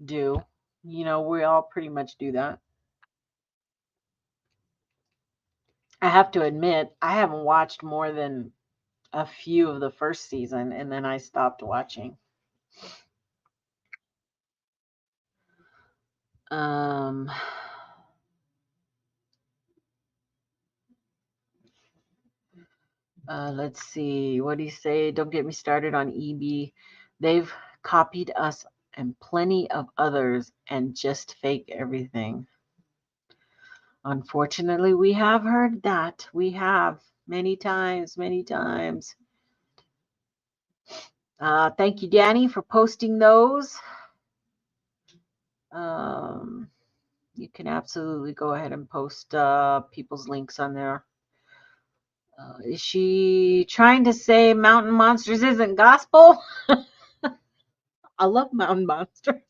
do. We all pretty much do that. I have to admit, I haven't watched more than a few of the first season, and then I stopped watching. Let's see. What do you say? Don't get me started on EB. They've copied us and plenty of others and just fake everything. Unfortunately, we have heard that. We have many times. Thank you, Danny, for posting those. You can absolutely go ahead and post people's links on there. Is she trying to say Mountain Monsters isn't gospel? I love Mountain Monsters.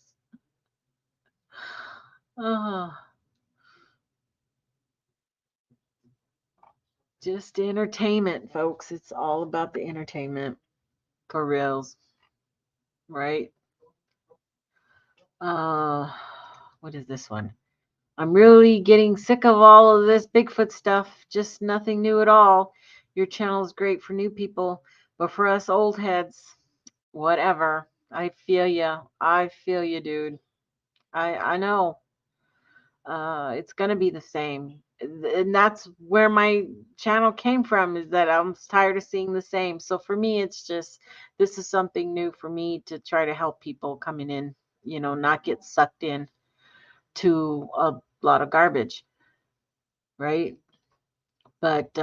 Just entertainment, folks. It's all about the entertainment. For reals. Right? What is this one? I'm really getting sick of all of this Bigfoot stuff. Just nothing new at all. Your channel is great for new people, but for us old heads, whatever. I feel you. I feel you, dude. I know. it's going to be the same. And that's where my channel came from, is that I'm tired of seeing the same. So for me, it's just, this is something new for me to try to help people coming in, not get sucked in to a lot of garbage, right? But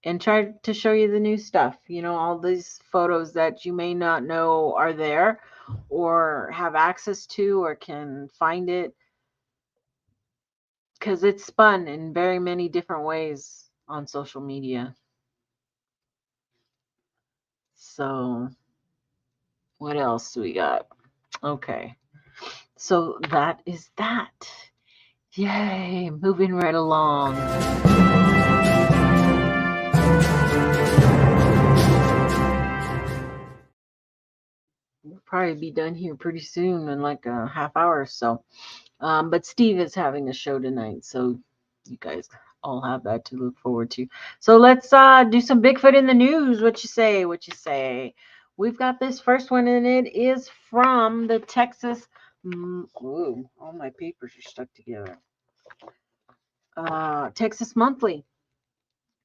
and try to show you the new stuff, all these photos that you may not know are there or have access to or can find it, because it's spun in very many different ways on social media. So what else do we got? Okay, so that is that. Yay, moving right along. We'll probably be done here pretty soon, in like a half hour or so. But Steve is having a show tonight, so you guys all have that to look forward to. So let's do some Bigfoot in the news. What you say? What you say? We've got this first one, and it is from the Texas. Ooh, all my papers are stuck together. Texas Monthly.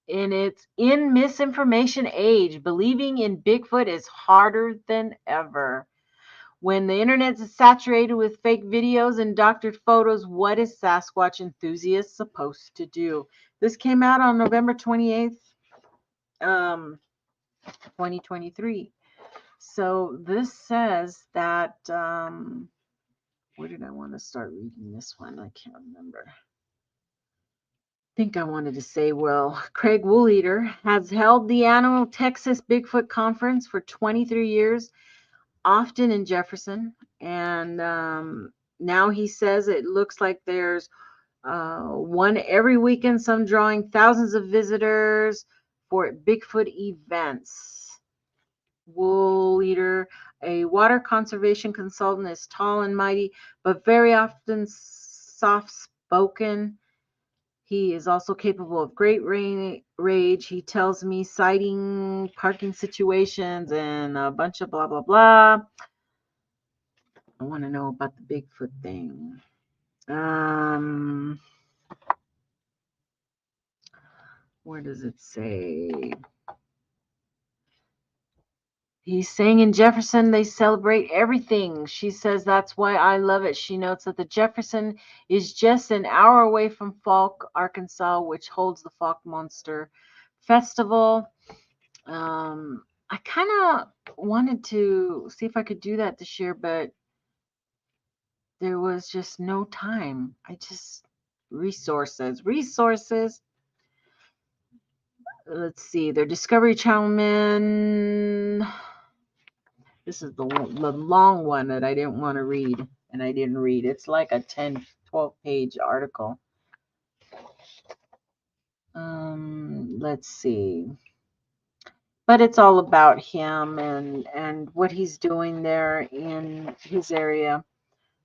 And it's in misinformation age, believing in Bigfoot is harder than ever. When the internet is saturated with fake videos and doctored photos, what is Sasquatch enthusiasts supposed to do? This came out on November 28th, 2023. So this says that, where did I want to start reading this one? I can't remember. I think I wanted to say, well, Craig Woolleader has held the annual Texas Bigfoot Conference for 23 years, often in Jefferson. And now he says it looks like there's one every weekend, some drawing thousands of visitors for Bigfoot events. Woolleader, a water conservation consultant, is tall and mighty, but very often soft-spoken. He is also capable of great rage. He tells me citing parking situations and a bunch of blah, blah, blah. I want to know about the Bigfoot thing. Where does it say? He's saying in Jefferson, they celebrate everything. She says that's why I love it. She notes that the Jefferson is just an hour away from Falk, Arkansas, which holds the Falk Monster Festival. I kind of wanted to see if I could do that this year, but there was just no time. Resources. Let's see. Their Discovery Channel men. This is the long one that I didn't want to read, and I didn't read. It's like a 10, 12-page article. Let's see. But it's all about him and what he's doing there in his area.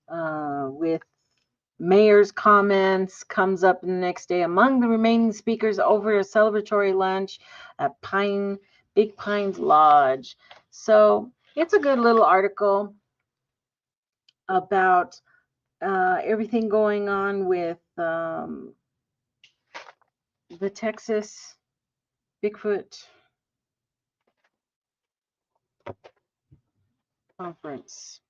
With mayor's comments, comes up the next day among the remaining speakers over a celebratory lunch at Big Pines Lodge. So it's a good little article about everything going on with the Texas Bigfoot Conference.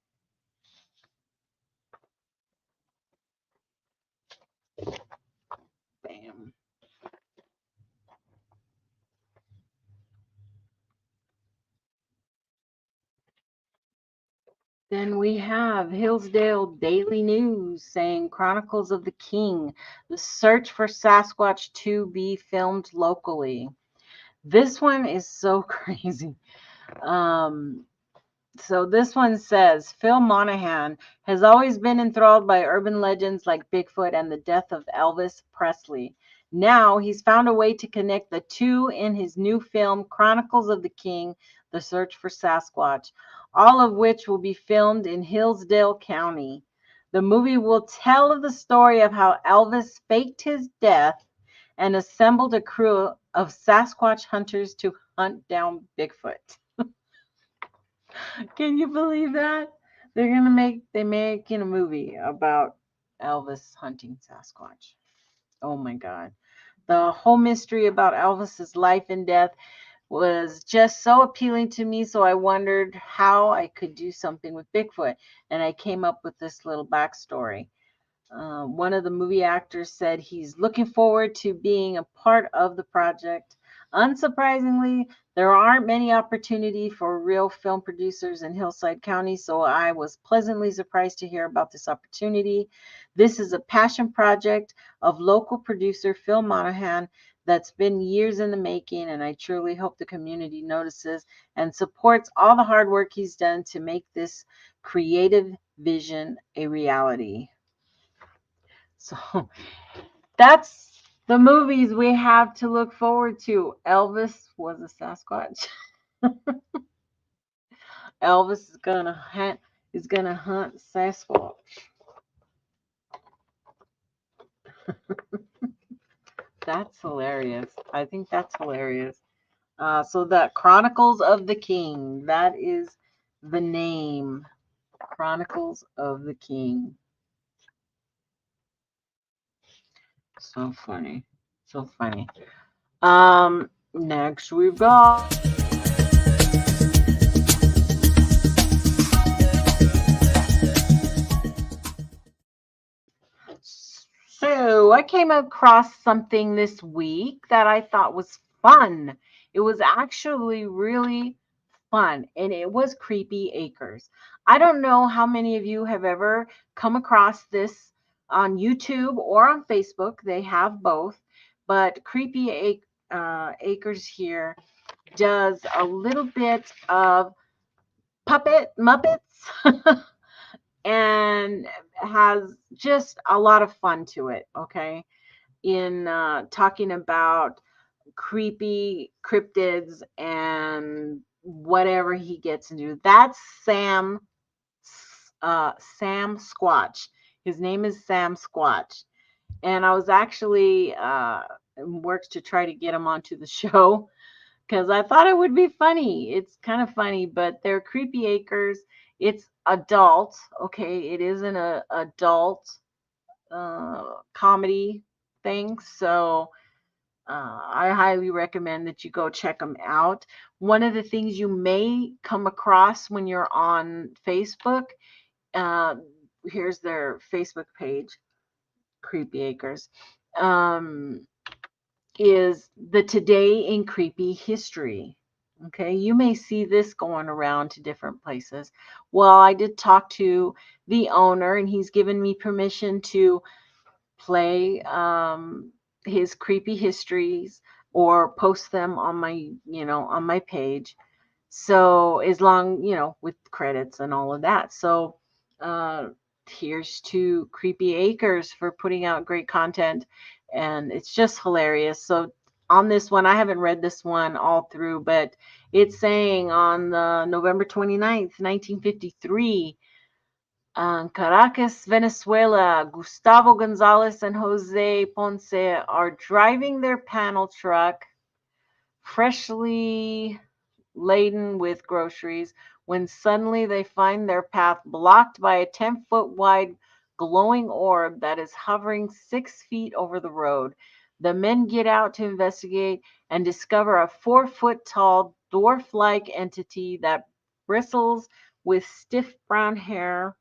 Bam. Then we have Hillsdale Daily News saying Chronicles of the King, the search for Sasquatch to be filmed locally. This one is so crazy. So this one says, Phil Monahan has always been enthralled by urban legends like Bigfoot and the death of Elvis Presley. Now he's found a way to connect the two in his new film, Chronicles of the King, The Search for Sasquatch, all of which will be filmed in Hillsdale County. The movie will tell of the story of how Elvis faked his death and assembled a crew of Sasquatch hunters to hunt down Bigfoot. Can you believe that? They're making a movie about Elvis hunting Sasquatch. Oh my God. The whole mystery about Elvis's life and death was just so appealing to me. So I wondered how I could do something with Bigfoot. And I came up with this little backstory. One of the movie actors said he's looking forward to being a part of the project. Unsurprisingly, there aren't many opportunities for real film producers in Hillside County, so I was pleasantly surprised to hear about this opportunity. This is a passion project of local producer Phil Monahan that's been years in the making, and I truly hope the community notices and supports all the hard work he's done to make this creative vision a reality. So that's the movies we have to look forward to. Elvis was a Sasquatch. Elvis is gonna hunt Sasquatch. That's hilarious. I think that's hilarious. So that Chronicles of the King, that is the name. Chronicles of the King. So funny. So funny. Next we've got So I came across something this week that I thought was fun. It was actually really fun, and it was Creepy Acres. I don't know how many of you have ever come across this on YouTube or on Facebook. They have both, but Acres here does a little bit of puppet Muppets and has just a lot of fun to it, okay? In talking about creepy cryptids and whatever he gets into. That's Sam Squatch. His name is Sam Squatch. And I was actually worked to try to get him onto the show because I thought it would be funny. It's kind of funny, but they're Creepy Acres. It's adult, okay? It isn't a adult comedy thing, so I highly recommend that you go check them out. One of the things you may come across when you're on Facebook, uh, here's their Facebook page, Creepy Acres, is the Today in Creepy History. Okay, you may see this going around to different places. Well, I did talk to the owner, and he's given me permission to play his creepy histories or post them on my, on my page. So as long, with credits and all of that. So here's to Creepy Acres for putting out great content, and it's just hilarious. So on this one, I haven't read this one all through, but it's saying on the November 29th, 1953, Caracas, Venezuela, Gustavo Gonzalez and Jose Ponce are driving their panel truck, freshly laden with groceries, when suddenly they find their path blocked by a 10-foot wide glowing orb that is hovering 6 feet over the road. The men get out to investigate and discover a 4-foot tall, dwarf-like entity that bristles with stiff brown hair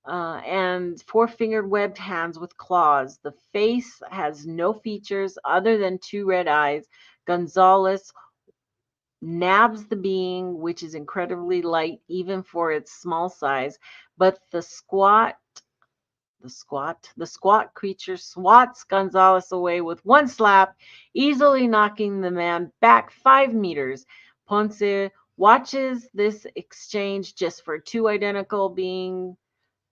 and 4-fingered webbed hands with claws. The face has no features other than 2 red eyes. Gonzalez nabs the being, which is incredibly light even for its small size, but the squat creature swats Gonzalez away with one slap, easily knocking the man back 5 meters. Ponce watches this exchange just for 2 identical beings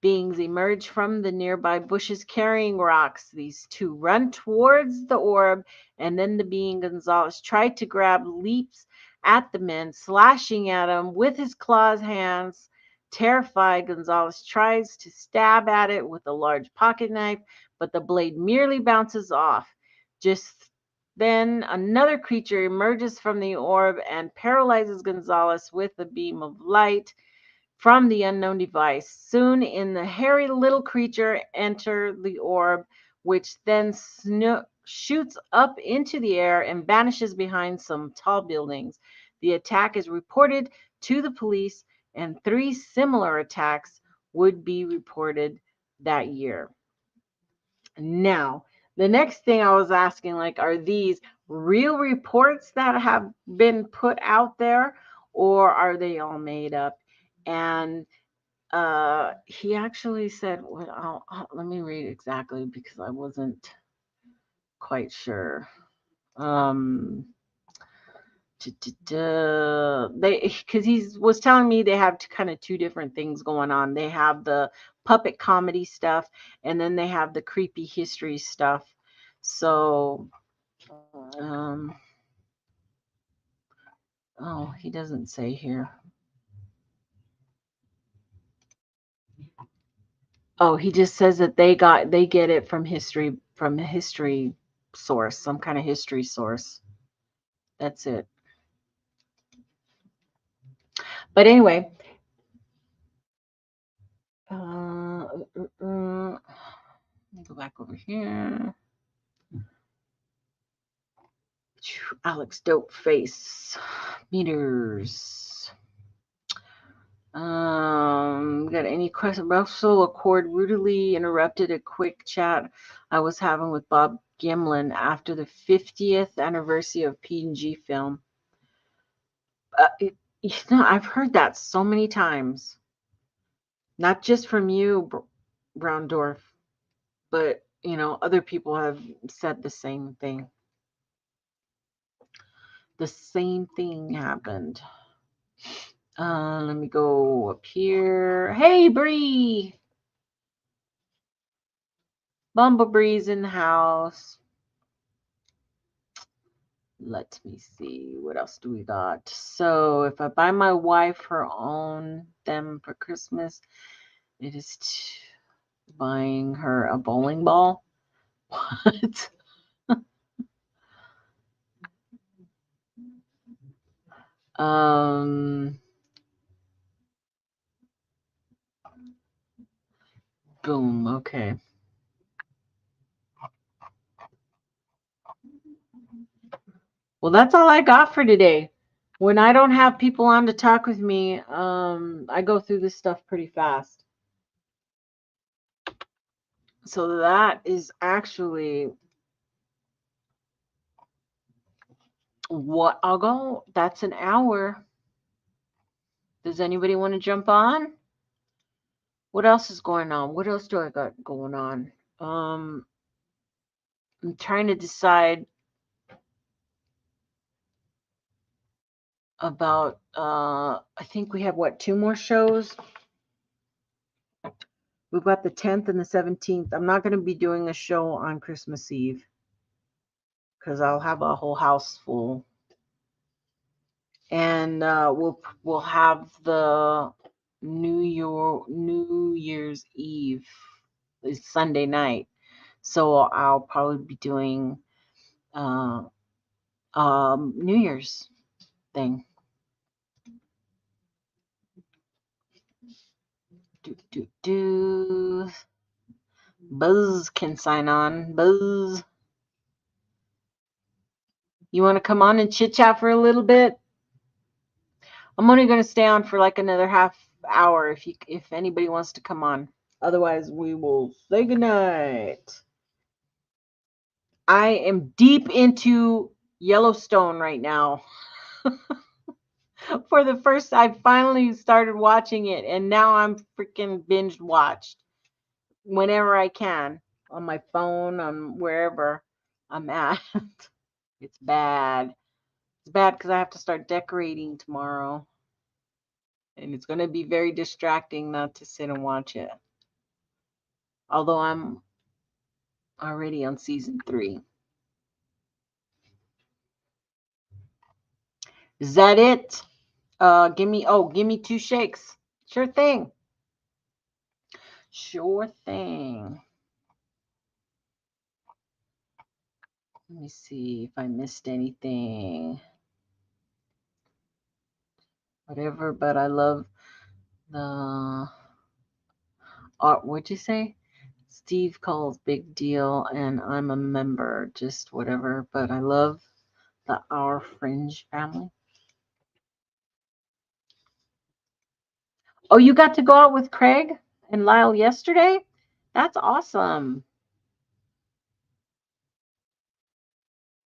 emerge from the nearby bushes carrying rocks. These 2 run towards the orb, and then the being Gonzalez tried to grab leaps at the men, slashing at him with his claws hands. Terrified, Gonzalez tries to stab at it with a large pocket knife, but the blade merely bounces off. Just then, another creature emerges from the orb and paralyzes Gonzalez with a beam of light. from the unknown device. Soon in the hairy little creature enter the orb, which then shoots up into the air and vanishes behind some tall buildings. The attack is reported to the police, and 3 similar attacks would be reported that year. Now, the next thing I was asking, like, are these real reports that have been put out there, or are they all made up? And he actually said, well, let me read exactly because I wasn't quite sure. Because he was telling me they have kind of 2 different things going on. They have the puppet comedy stuff, and then they have the creepy history stuff. So, oh, he doesn't say here. Oh, he just says that they get it from a history source, some kind of history source. That's it. But anyway, let me go back over here. Alex Dope Face meters. Got any questions? Russell Accord rudely interrupted a quick chat I was having with Bob Gimlin after the 50th anniversary of P&G film. I've heard that so many times. Not just from you, Browndorf, but, other people have said the same thing. The same thing happened. Let me go up here. Hey, Bree! Bumblebee's in the house. Let me see. What else do we got? So, if I buy my wife her own them for Christmas, it is buying her a bowling ball. What? Boom. Okay. Well, that's all I got for today. When I don't have people on to talk with me, I go through this stuff pretty fast. So that is actually what I'll go. That's an hour. Does anybody want to jump on? What else is going on? What else do I got going on? I'm trying to decide about, I think we have, 2 more shows? We've got the 10th and the 17th. I'm not going to be doing a show on Christmas Eve because I'll have a whole house full. And we'll have the New Year's Eve is Sunday night. So I'll probably be doing New Year's thing. Buzz can sign on. Buzz. You want to come on and chit chat for a little bit? I'm only going to stay on for like another half hour if anybody wants to come on. Otherwise, we will say goodnight. I am deep into Yellowstone right now. For the first, I finally started watching it, and now I'm freaking binge watched whenever I can on my phone, on wherever I'm at. It's bad. It's bad because I have to start decorating tomorrow. And it's going to be very distracting not to sit and watch it. Although I'm already on season 3. Is that it? Give me 2 shakes. Sure thing. Sure thing. Let me see if I missed anything. Whatever, but I love The what'd you say? Steve calls big deal, and I'm a member, just whatever. But I love the Our Fringe family. Oh, you got to go out with Craig and Lyle yesterday? That's awesome.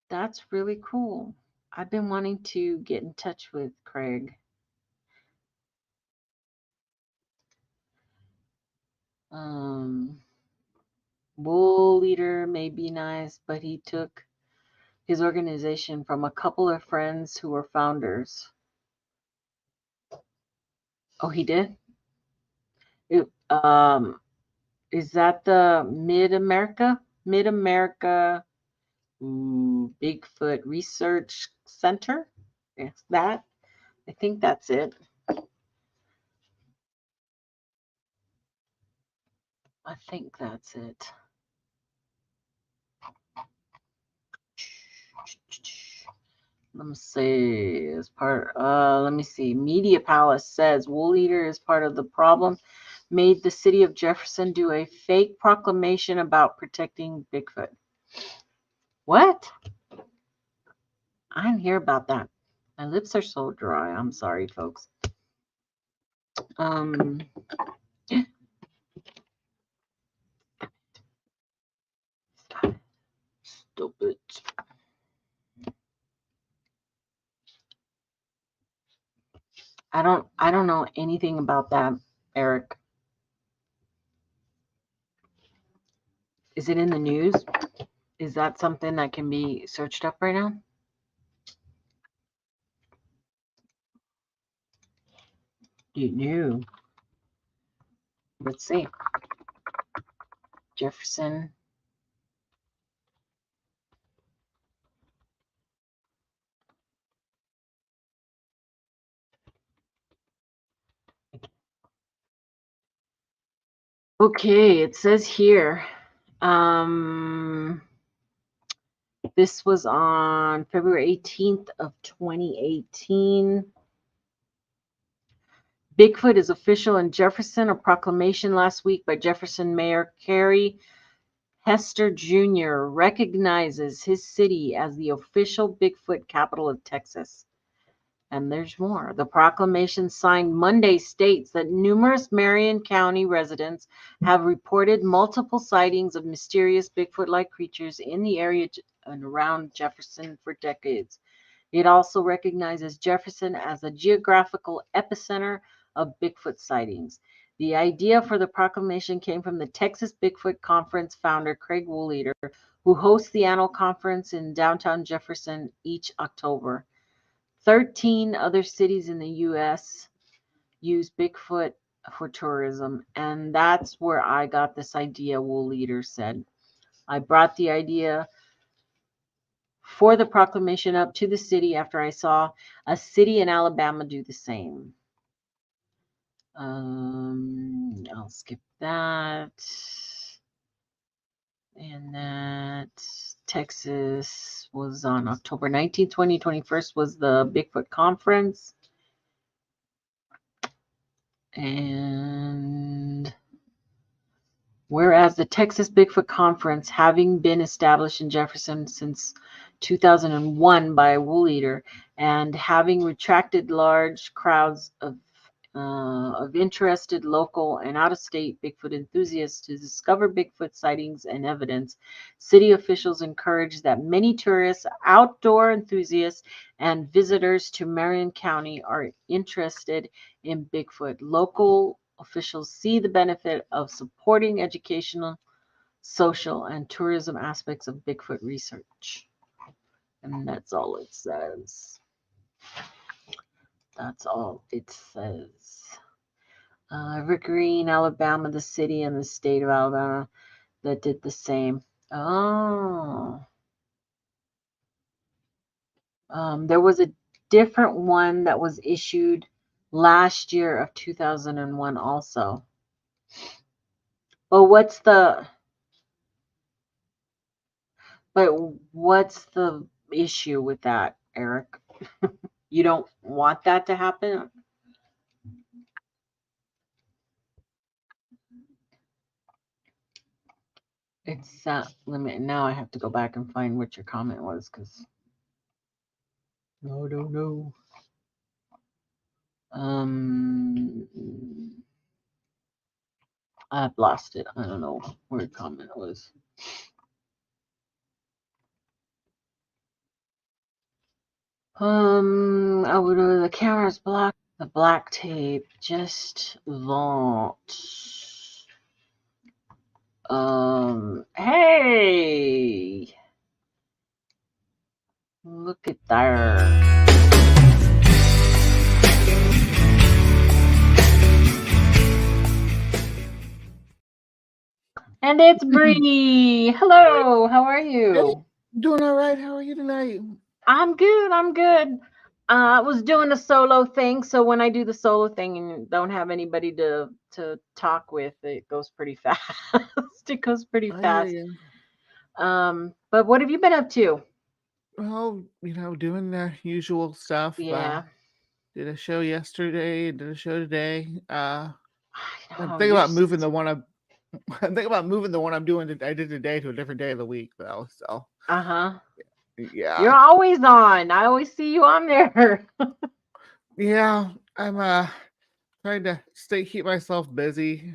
That's really cool. I've been wanting to get in touch with Craig. Bull Leader may be nice, but he took his organization from a couple of friends who were founders. Oh, he did? It, is that the Mid-America Bigfoot Research Center? Is that? I think that's it. I think that's it. Let me see. Let me see. Media Palace says Wool Eater is part of the problem. Made the city of Jefferson do a fake proclamation about protecting Bigfoot. What? I didn't hear about that. My lips are so dry. I'm sorry, folks. Stupid. I don't know anything about that, Eric. Is it in the news? Is that something that can be searched up right now? No. Let's see. Jefferson. Okay, it says here. This was on February 18th of 2018. Bigfoot is official in Jefferson. A proclamation last week by Jefferson Mayor Carey Hester Jr. recognizes his city as the official Bigfoot capital of Texas. And there's more. The proclamation signed Monday states that numerous Marion County residents have reported multiple sightings of mysterious Bigfoot-like creatures in the area and around Jefferson for decades. It also recognizes Jefferson as a geographical epicenter of Bigfoot sightings. The idea for the proclamation came from the Texas Bigfoot Conference founder Craig Woolleader, who hosts the annual conference in downtown Jefferson each October. 13 other cities in the U.S. use Bigfoot for tourism, and that's where I got this idea, Woolleader said. I brought the idea for the proclamation up to the city after I saw a city in Alabama do the same. I'll skip that. And that Texas was on October 19th, 21st was the Bigfoot Conference. And whereas the Texas Bigfoot Conference, having been established in Jefferson since 2001 by Woolleader and having attracted large crowds of interested local and out-of-state Bigfoot enthusiasts to discover Bigfoot sightings and evidence, city officials encourage that many tourists, outdoor enthusiasts, and visitors to Marion County are interested in Bigfoot. Local officials see the benefit of supporting educational, social, and tourism aspects of Bigfoot research. And that's all it says. That's all it says. Evergreen, Alabama, the city and the state of Alabama that did the same. Oh. There was a different one that was issued last year of 2001 also. But what's the issue with that, Eric? You don't want that to happen? It's let me now. I have to go back and find what your comment was because no. I've lost it. I don't know where your comment was. The camera's blocked. The black tape. Just vault. Hey, look at there. And it's Bree. Hello, how are you? Hey, doing all right. How are you tonight? I'm good. I'm good. I was doing a solo thing, so when I do the solo thing and don't have anybody to talk with, it goes pretty fast. It goes pretty I hear fast. you. But what have you been up to? Well, doing the usual stuff. Yeah. Did a show yesterday. Did a show today. I I'm know, thinking about moving the one I'm. I'm thinking about moving the one I'm doing. I did today to a different day of the week, though. So. Uh-huh. Yeah. You're always on. I always see you on there. Yeah, I'm trying to keep myself busy,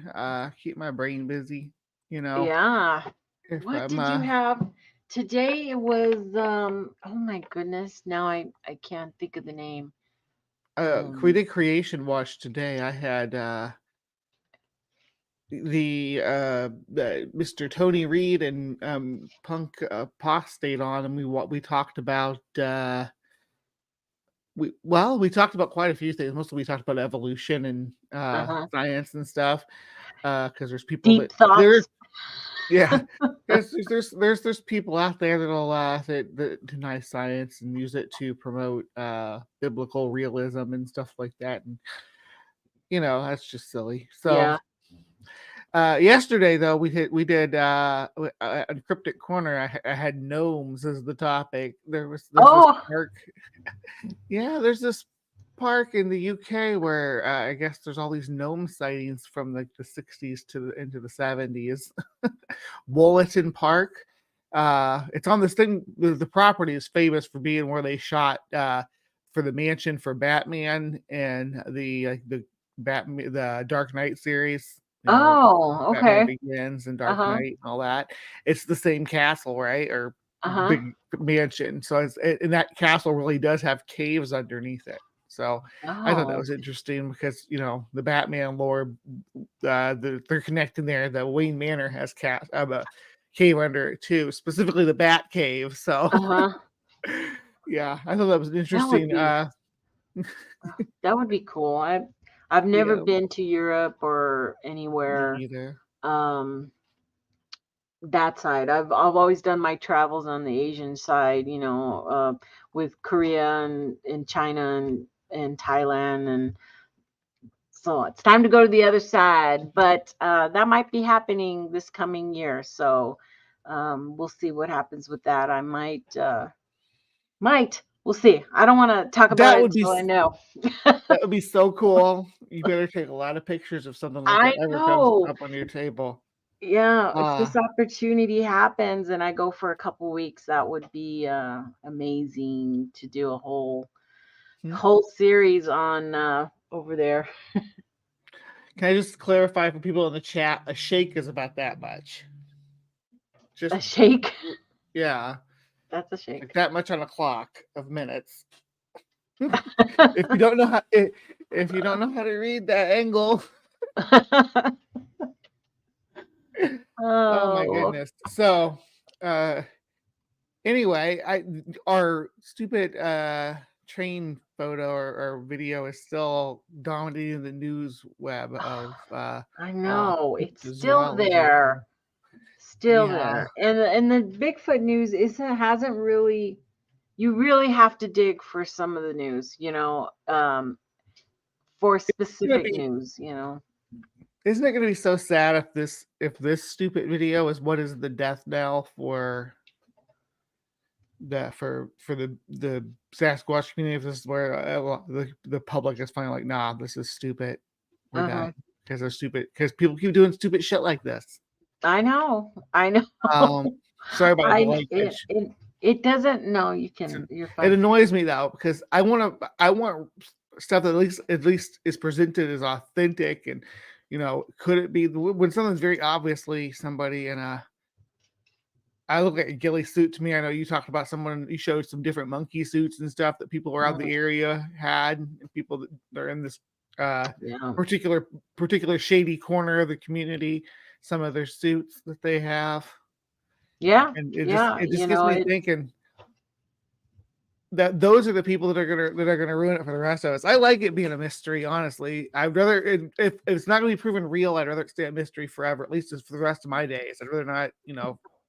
keep my brain busy. Yeah. If What I'm did you have today? It was oh my goodness. Now I can't think of the name. we did Creation Watch today. I had the Mr. Tony Reed and Punk Postate on, and we talked about we talked about quite a few things. Mostly we talked about evolution and science and stuff. Because there's people deep thoughts. Yeah, there's people out there that'll that deny science and use it to promote biblical realism and stuff like that, and that's just silly. So yesterday though we did on Cryptic Corner. I had gnomes as the topic. There's this park. Yeah, there's this park in the UK where I guess there's all these gnome sightings from like the 60s into the 70s. Wollaton Park. It's on this thing. The property is famous for being where they shot for the mansion for Batman and the Dark Knight series. Okay. Batman Begins and Dark Knight and all that. It's the same castle, right? Or big mansion. So and that castle really does have caves underneath it. So I thought that was interesting because the Batman lore, they're connecting there. The Wayne Manor has a cave under it too, specifically the Bat Cave. So yeah, I thought that was interesting. That would be cool. I've never been to Europe or anywhere. Me either. That side. I've always done my travels on the Asian side, with Korea and China and Thailand, and so it's time to go to the other side. But that might be happening this coming year, so we'll see what happens with that. I might. We'll see. I don't want to talk about it until I know. That would be so cool. You better take a lot of pictures of something like that ever comes up on your table. Yeah, if this opportunity happens and I go for a couple weeks, that would be amazing to do a whole series on over there. Can I just clarify for people in the chat? A shake is about that much. Just a shake? Yeah. That's a shake. Like that much on a clock of minutes. If you don't know how to read that angle. Oh my goodness. So anyway, our stupid train photo or video is still dominating the news web of I know it's still there. Still there. And the Bigfoot news hasn't really, you really have to dig for some of the news, for specific news, Isn't it going to be so sad if this stupid video is what is the death knell for the Sasquatch community? If this is where the public is finally like, nah, this is stupid. We're done because they're stupid. Because people keep doing stupid shit like this. I know. I know. Sorry about the it, language. it doesn't. No, you can. You're It fine. annoys me though because I want stuff that at least is presented as authentic and could it be when something's very obviously somebody in a I look at a ghillie suit. To me, I know you talked about someone. You showed some different monkey suits and stuff that people around the area had, and people that are in this Yeah. particular shady corner of the community. Some of their suits that they have, Yeah. and Yeah. it just gets me thinking that those are the people that are gonna ruin it for the rest of us. I like it being a mystery, honestly. I'd rather if it's not gonna be proven real, I'd rather it stay a mystery forever, at least for the rest of my days. I'd rather not,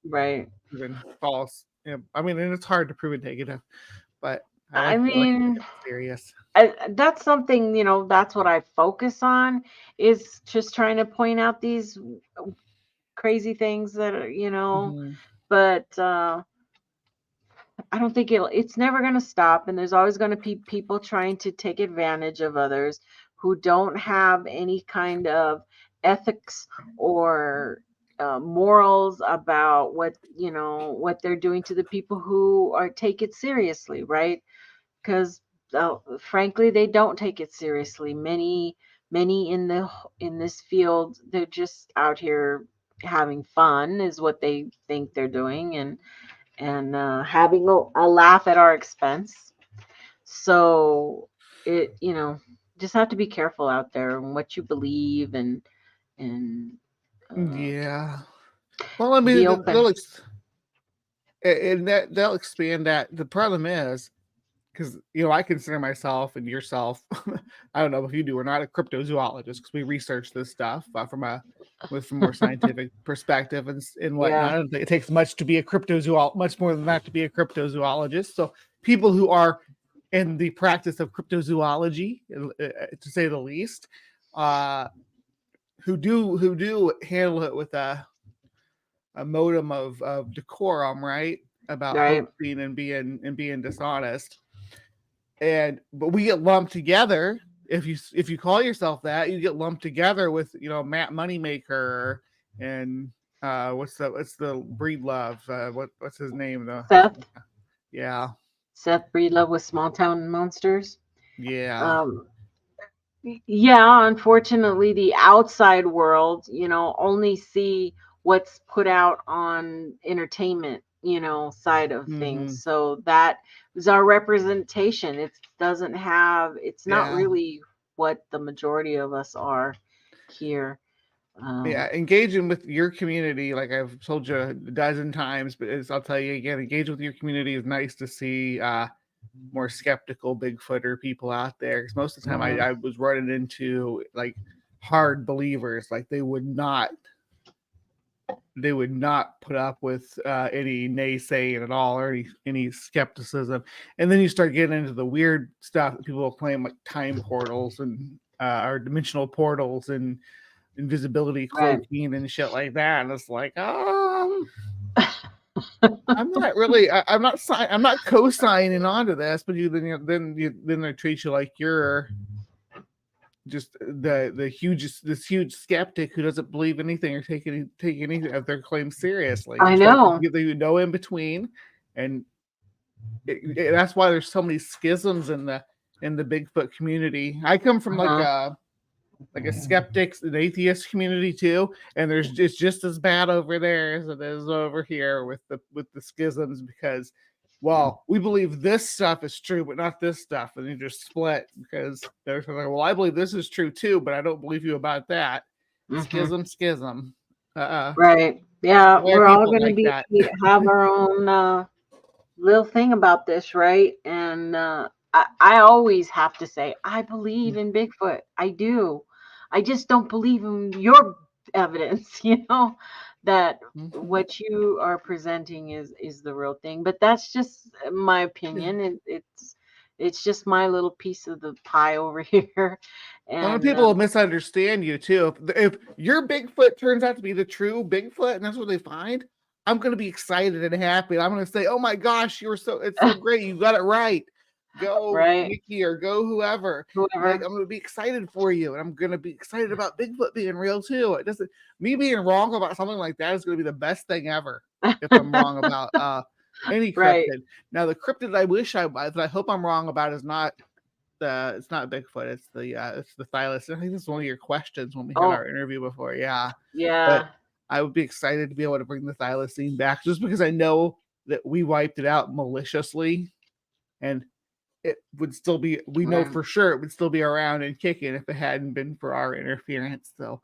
Right. proven false. I mean, and it's hard to prove it negative, but I I like to mean, get serious. that's something, that's what I focus on, is just trying to point out these crazy things that are, Mm-hmm. but I don't think it's never going to stop. And there's always going to be people trying to take advantage of others who don't have any kind of ethics or morals about what they're doing to the people who take it seriously, right? Because frankly, they don't take it seriously. Many in this field, they're just out here having fun, is what they think they're doing, and having a laugh at our expense. So just have to be careful out there and what you believe, and uh, Yeah. Well, I be mean, open. and they'll expand that. The problem is because I consider myself and yourself. I don't know if you do or not a cryptozoologist because we research this stuff from more scientific perspective and whatnot. Yeah. I don't think it takes much to be a cryptozoologist, much more than that to be a cryptozoologist. So people who are in the practice of cryptozoology, to say the least, who do handle it with a modem of decorum, right? About Right. hoaxing and being dishonest. But we get lumped together. If you call yourself that, you get lumped together with Matt Moneymaker and what's the breed love? What's his name though? Seth. Yeah, Seth Breedlove with Small Town Monsters. yeah, Um, yeah, unfortunately, the outside world, only see what's put out on entertainment, side of mm-hmm. things. So that is our representation. It's not Yeah. really what the majority of us are here. Yeah, engaging with your community, like I've told you a dozen times, but I'll tell you again, engage with your community is nice to see more skeptical Bigfooter people out there. Because most of the time I was running into like hard believers, like they would not put up with any naysaying at all or any skepticism. And then you start getting into the weird stuff that people will claim, like time portals and or dimensional portals and invisibility Right. cloaking and shit like that. And it's like, I'm not really. I'm not co-signing onto this. But then they treat you like you're just this huge skeptic who doesn't believe anything or take any of their claims seriously. I There's like know. no in between, and that's why there's so many schisms in the Bigfoot community. I come from like a skeptics and atheist community too, and it's just as bad over there as it is over here with the schisms because we believe this stuff is true but not this stuff, and you just split because they're like, well, I believe this is true too but I don't believe you about that. Schism. Right. Yeah, Why are we're all people going to like that? have our own little thing about this, right? And I always have to say, I believe in Bigfoot. I do. I just don't believe in your evidence, that what you are presenting is the real thing. But that's just my opinion. It's just my little piece of the pie over here. A lot of And people will misunderstand you too. If your Bigfoot turns out to be the true Bigfoot and that's what they find, I'm going to be excited and happy. I'm going to say, "Oh my gosh, it's so great. You got it right." go Right. Nikki or go whoever. Whoever. I'm gonna be excited for you, and I'm gonna be excited about Bigfoot being real too. It doesn't me being wrong about something like that is gonna be the best thing ever if I'm wrong about any Right. cryptid. Now the cryptid I hope I'm wrong about is not it's not Bigfoot, it's the thylacine. I think this is one of your questions when we had our interview before. Yeah. But I would be excited to be able to bring the thylacine back just because I know that we wiped it out maliciously, and it would still be, we know for sure it would still be around and kicking if it hadn't been for our interference. So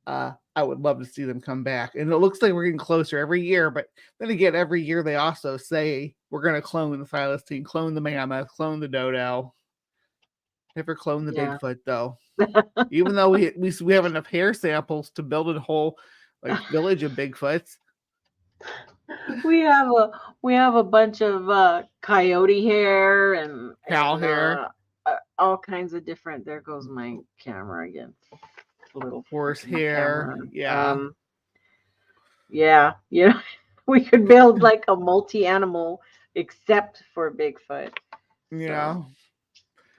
I would love to see them come back. And it looks like we're getting closer every year, but then again, every year they also say we're going to clone the thylacine, clone the mammoth, clone the dodo. Never clone the Bigfoot though. Even though we have enough hair samples to build a whole village of Bigfoots. We have a bunch of coyote hair and cow hair, all kinds of different. There goes my camera again. Little horse hair. Yeah. Yeah. We could build like a multi-animal except for Bigfoot. Yeah. So,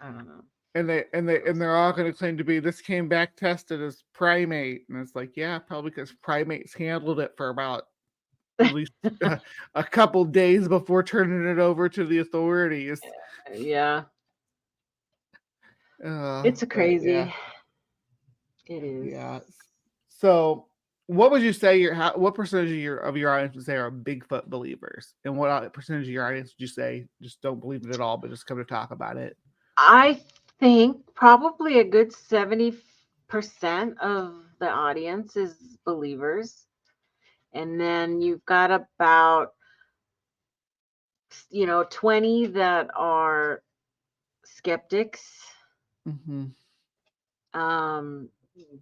I don't know. And they're all going to claim to be, this came back tested as primate, and it's like, yeah, probably because primates handled it for about at least a couple days before turning it over to the authorities. Yeah. It's crazy. Yeah. It is. Yeah. So, what would you say what percentage of your audience would say are Bigfoot believers, and what percentage of your audience would you say just don't believe it at all, but just come to talk about it? I think probably a good 70% of the audience is believers. And then you've got about 20 that are skeptics. Mm-hmm.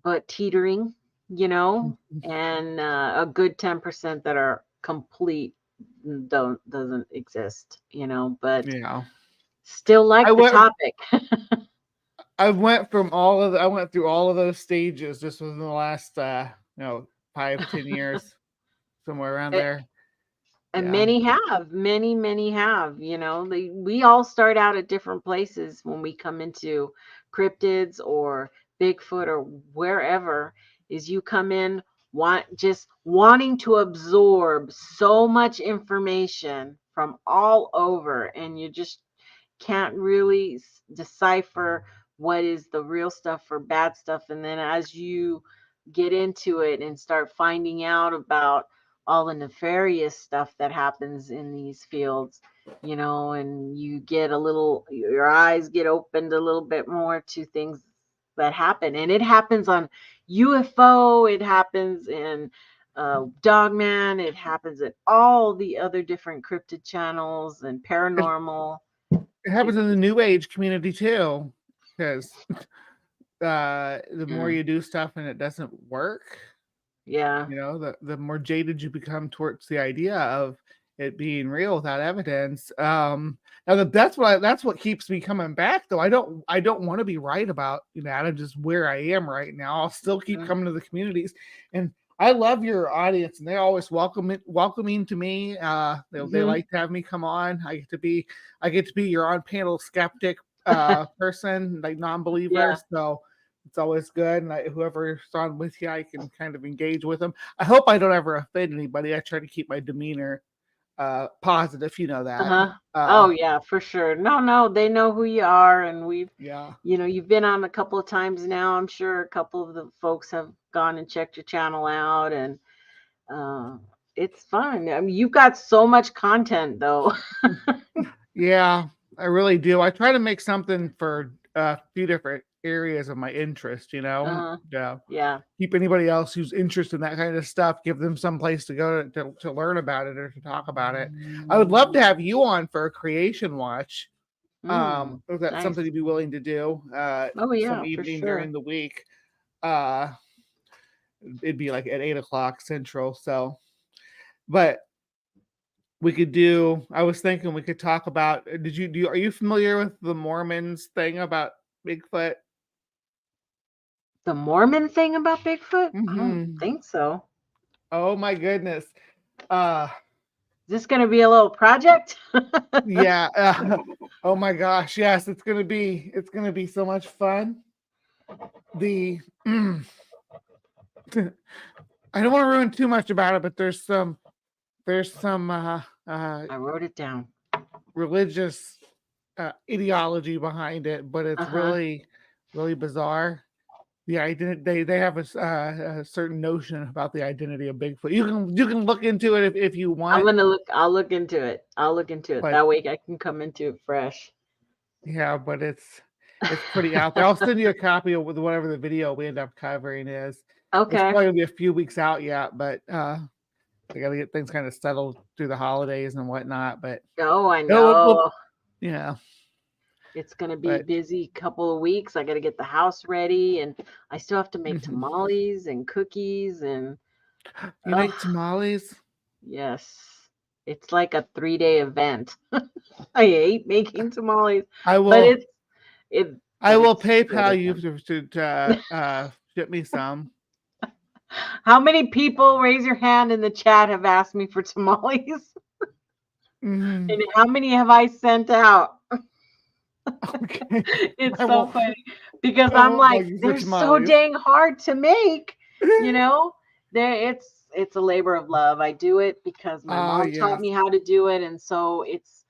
But teetering, and a good 10% that are complete doesn't exist, but still like the topic. I went through all of those stages just within the last 5-10 years, somewhere around there. And many have. We all start out at different places when we come into cryptids or Bigfoot or wherever. Is you come in just wanting to absorb so much information from all over, and you just can't really decipher what is the real stuff or bad stuff. And then as you get into it and start finding out about all the nefarious stuff that happens in these fields, and you get your eyes get opened a little bit more to things that happen. And it happens on UFO, it happens in Dogman, it happens at all the other different cryptid channels and paranormal. It happens in the New Age community too, because the more you do stuff and it doesn't work, the more jaded you become towards the idea of it being real without evidence. Now that's what keeps me coming back, though. I don't want to be right about that. I'm just where I am right now. I'll still keep coming to the communities, and I love your audience, and they're always welcoming to me. They like to have me come on. I get to be your on-panel skeptic person, like non-believer. Yeah. So it's always good. And whoever's on with you, I can kind of engage with them. I hope I don't ever offend anybody. I try to keep my demeanor positive. You know that. Oh yeah, for sure. No, they know who you are, and you've been on a couple of times now. I'm sure a couple of the folks have gone and checked your channel out, and it's fun. I mean, you've got so much content, though. Yeah, I really do. I try to make something for a few different areas of my interest, Yeah. Keep anybody else who's interested in that kind of stuff, give them some place to go to learn about it or to talk about it. I would love to have you on for a creation watch. If that's something you'd be willing to do. Some evening during the week. It'd be like at 8:00 Central. So, but we could do. I was thinking we could talk about. Are you familiar with the Mormons thing about Bigfoot? The Mormon thing about Bigfoot? Mm-hmm. I don't think so. Oh my goodness. this going to be a little project? Yeah. Oh my gosh. Yes, it's gonna be so much fun. The I don't want to ruin too much about it, but there's some I wrote it down. religious ideology behind it, but it's Uh-huh. really bizarre. The identity they have a certain notion about the identity of Bigfoot. You can look into it if you want, I'll look into it. but That way I can come into it fresh. yeah, but it's pretty out there. I'll send you a copy of whatever the video we end up covering is. It's Okay. probably gonna be a few weeks out yet, but I gotta get things kind of settled through the holidays and whatnot. But Oh, I we'll know. yeah, It's going to be but busy couple of weeks. I got to get the house ready, and I still have to make mhm. tamales and cookies and You make tamales. yes. It's like a 3-day event. I hate making tamales, I but will it I but will it's good PayPal at you them. to ship me some. How many people, raise your hand in the chat, have asked me for tamales? Mhm. And how many have I sent out? Okay, It's I so won't funny because I I'm won't like, bug you for they're so tamales. dang hard to make, you know? It's a labor of love. I do it because my Oh mom taught yes, me how to do it, and so it's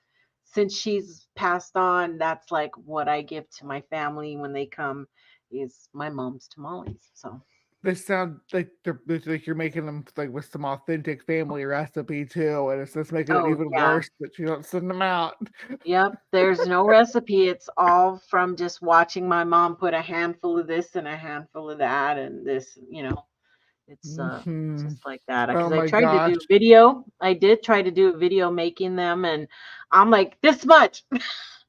since she's passed on, that's like what I give to my family when they come is my mom's tamales. So, they sound like they're like you're making them like with some authentic family recipe too, and it's just making it oh even yeah. worse that you don't send them out. Yep, there's no recipe. It's all from just watching my mom put a handful of this and a handful of that and this, it's Hmm. just like that. Oh Because I my tried to gosh, do video. I did try to do a video making them, and I'm like, this much.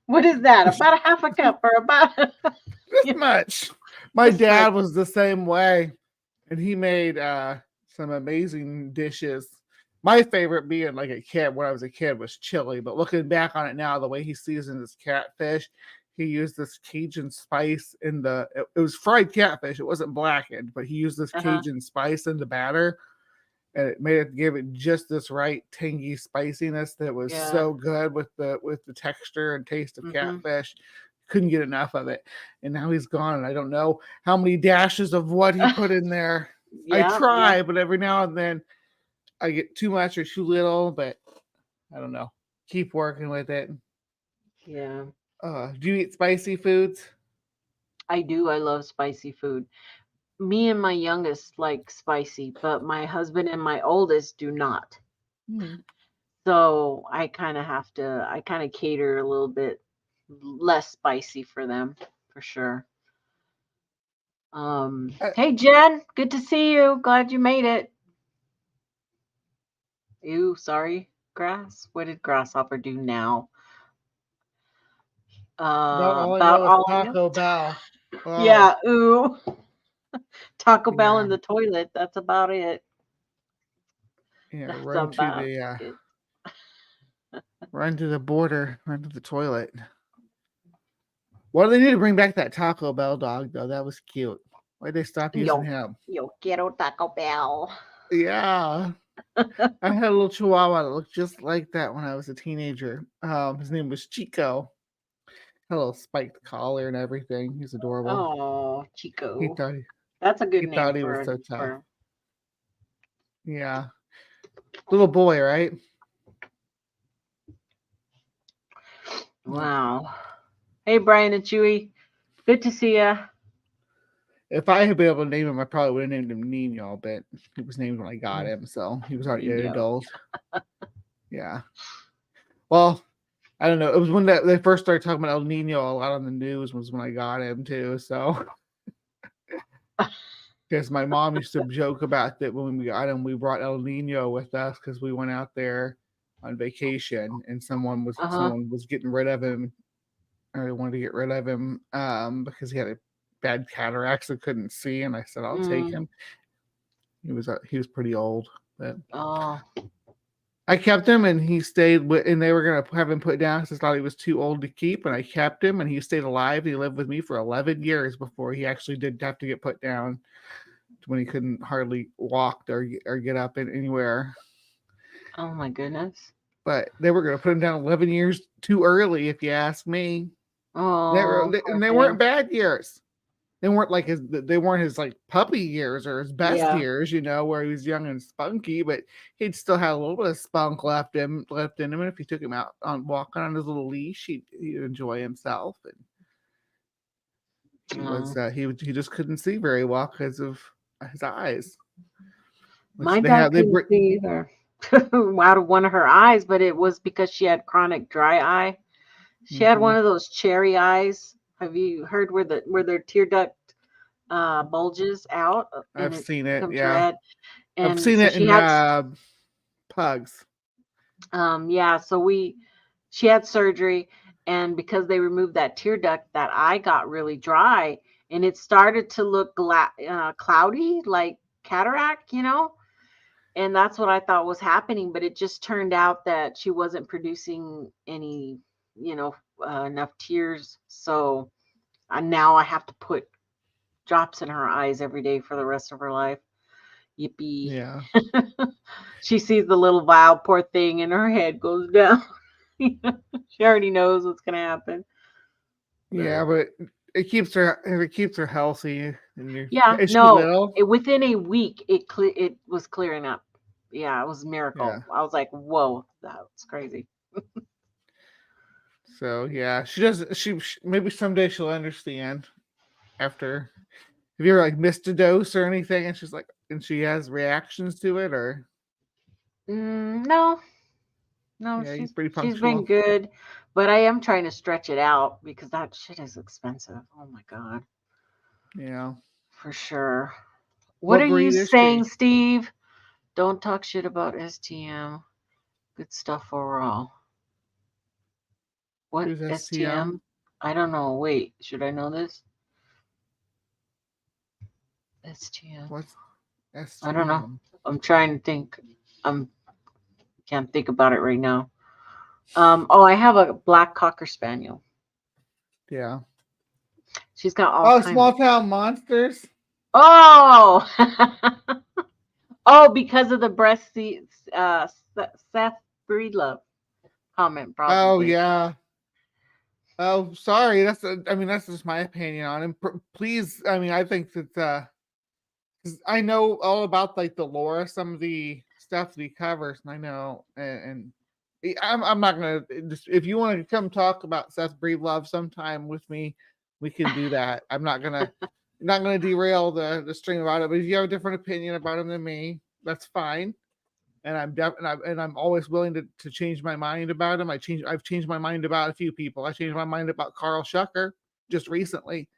What is that? About a half a cup or about this you know, much. My this much? dad was the same way, and he made some amazing dishes. My favorite being like a kid when I was a kid was chili, but looking back on it now, the way he seasoned his catfish, he used this Cajun spice in it was fried catfish. It wasn't blackened, but he used this Uh-huh. Cajun spice in the batter, and it gave it just this right tangy spiciness that was Yeah. so good with the texture and taste of Hmm. catfish. Couldn't get enough of it. And now he's gone, and I don't know how many dashes of what he put in there. I Yeah. Yeah. try, but every now and then I get too much or too little, but I don't know. Keep working with it. Yeah. Do you eat spicy foods? I do. I love spicy food. Me and my youngest like spicy, but my husband and my oldest do not. Hmm. So I kind of cater a little bit less spicy for them, for sure. Uh, Hey Jen, good to see you. Glad you made it. Ew, sorry, grass. What did Grasshopper do now? about all I About know is all I know. Taco Bell. Oh, Yeah, ooh, Taco Bell yeah. in the toilet. That's about it. Yeah, That's about it. run to the border, run to the toilet. Well, they need to bring back that Taco Bell dog, though. That was cute. Why'd they stop using Yo, him? yo, quiero Taco Bell. Yeah. I had a little chihuahua that looked just like that when I was a teenager. His name was Chico. Had a little spiked collar and everything. He's adorable. Oh, He Chico. thought That's a good he name thought he was for so tough. for. Yeah. Little boy, right? Yeah. Wow. Hey, Brian and Chewy. Good to see ya. If I had been able to name him, I probably would have named him Nino, but he was named when I got him, so he was already an Nino. adult. Yeah. Well, I don't know. It was when they first started talking about El Nino a lot on the news was when I got him too. So because my mom used to joke about that when we got him, we brought El Nino with us because we went out there on vacation and Uh-huh. someone was getting rid of him, or they wanted to get rid of him because he had a bad cataract so couldn't see. And I said, I'll take Mm. him. He was pretty old, but Oh. I kept him, and he stayed with, and they were gonna have him put down because I thought he was too old to keep, and I kept him, and he stayed alive. He lived with me for 11 years before he actually did have to get put down when he couldn't hardly walk or get up anywhere. Oh my goodness. but they were going to put him down 11 years too early, if you ask me. Oh, And they weren't bad years. They weren't like they weren't his like puppy years or his best years, where he was young and spunky, but he'd still had a little bit of spunk left in him. And if you took him out on walking on his little leash, he'd enjoy himself. And he just couldn't see very well because of his eyes. My dad couldn't see either out of one of her eyes, but it was because she had chronic dry eye. She had one of those cherry eyes. Have you heard where their tear duct bulges out? I've seen it. Yeah, red. And I've seen it in pugs. Yeah. So she had surgery, and because they removed that tear duct, that eye got really dry, and it started to look cloudy, like cataract, And that's what I thought was happening, but it just turned out that she wasn't producing any, enough tears. So now I have to put drops in her eyes every day for the rest of her life. Yippee. Yeah. She sees the little vial, poor thing, and her head goes down. She already knows what's going to happen. Yeah, but it keeps her healthy. Within a week, it was clearing up. Yeah, it was a miracle. Yeah. I was like, whoa, that's crazy. So yeah, she maybe someday she'll understand. After, have you ever like missed a dose or anything, and she's like, and she has reactions to it, or? No, yeah, she's been good, but I am trying to stretch it out because that shit is expensive. Oh my god. Yeah, for sure. What are you saying, Steve? Don't talk shit about STM. Good stuff overall. What STM? I don't know. Wait, should I know this? STM. What's STM? I don't know. I'm trying to think. Can't think about it right now. I have a black Cocker Spaniel. Yeah. She's got all Small Town Monsters. Oh. Because of the breast Seth Breedlove comment, probably. Oh yeah. Oh, sorry. That's just my opinion on him. Please, I think that because I know all about like the lore, some of the stuff that he covers, and I know, and I'm not gonna. If you want to come talk about Seth Breedlove sometime with me, we can do that. I'm not gonna derail the stream about it. But if you have a different opinion about him than me, that's fine. And I'm always willing to change my mind about him. I've changed my mind about a few people. I changed my mind about Carl Schucker just recently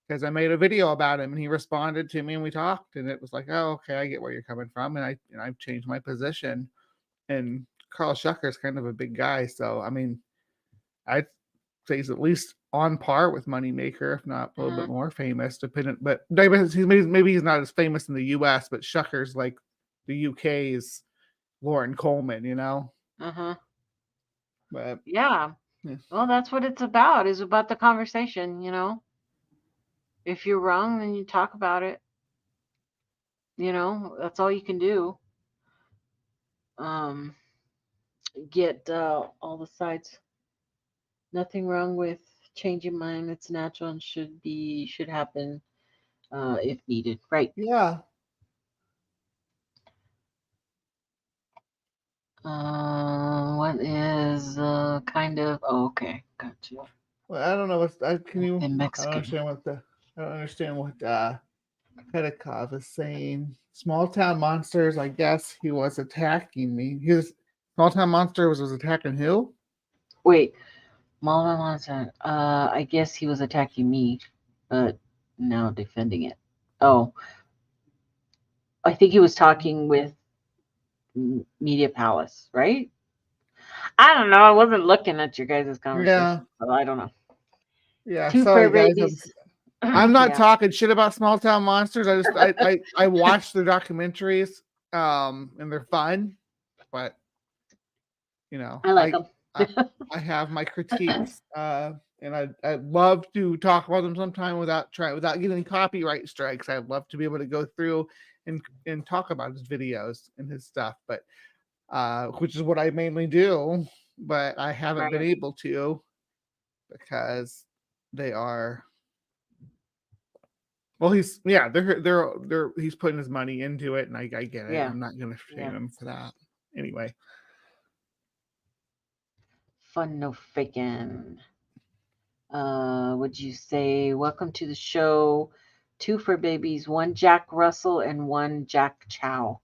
because I made a video about him and he responded to me and we talked, and it was like, oh, okay, I get where you're coming from, and I've changed my position. And Carl Schucker is kind of a big guy, so I'd say he's at least on par with Moneymaker, if not a little bit more famous, dependent. But maybe he's not as famous in the U.S., but Schucker's like the UK's Lauren Coleman, But yeah. Well, that's what it's about. Is about the conversation, If you're wrong, then you talk about it. That's all you can do. Get all the sides. Nothing wrong with changing mind. It's natural and should happen if needed. Right. Yeah. What is kind of? Oh, okay, gotcha. Well, I don't know what's. Can you? I don't understand what Pedikov is saying. Small Town Monsters. I guess he was attacking me. Small Town Monster was attacking who? Wait, Small Town Monster. I guess he was attacking me, but now defending it. Oh, I think he was talking with Media Palace, right? I don't know. I wasn't looking at your guys' conversation, so I don't know. Yeah, sorry guys. I'm not talking shit about Small Town Monsters. I watch their documentaries, and they're fun, but I like them. I have my critiques, and I'd love to talk about them sometime without getting copyright strikes. I'd love to be able to go through and talk about his videos and his stuff, but which is what I mainly do, but I haven't been Right. able to because they are. Well, he's he's putting his money into it, and I get it. Yeah. I'm not gonna shame him for that. Anyway, Fun no faking. Would you say welcome to the show? 2 fur babies, 1 Jack Russell and 1 Jack Chow.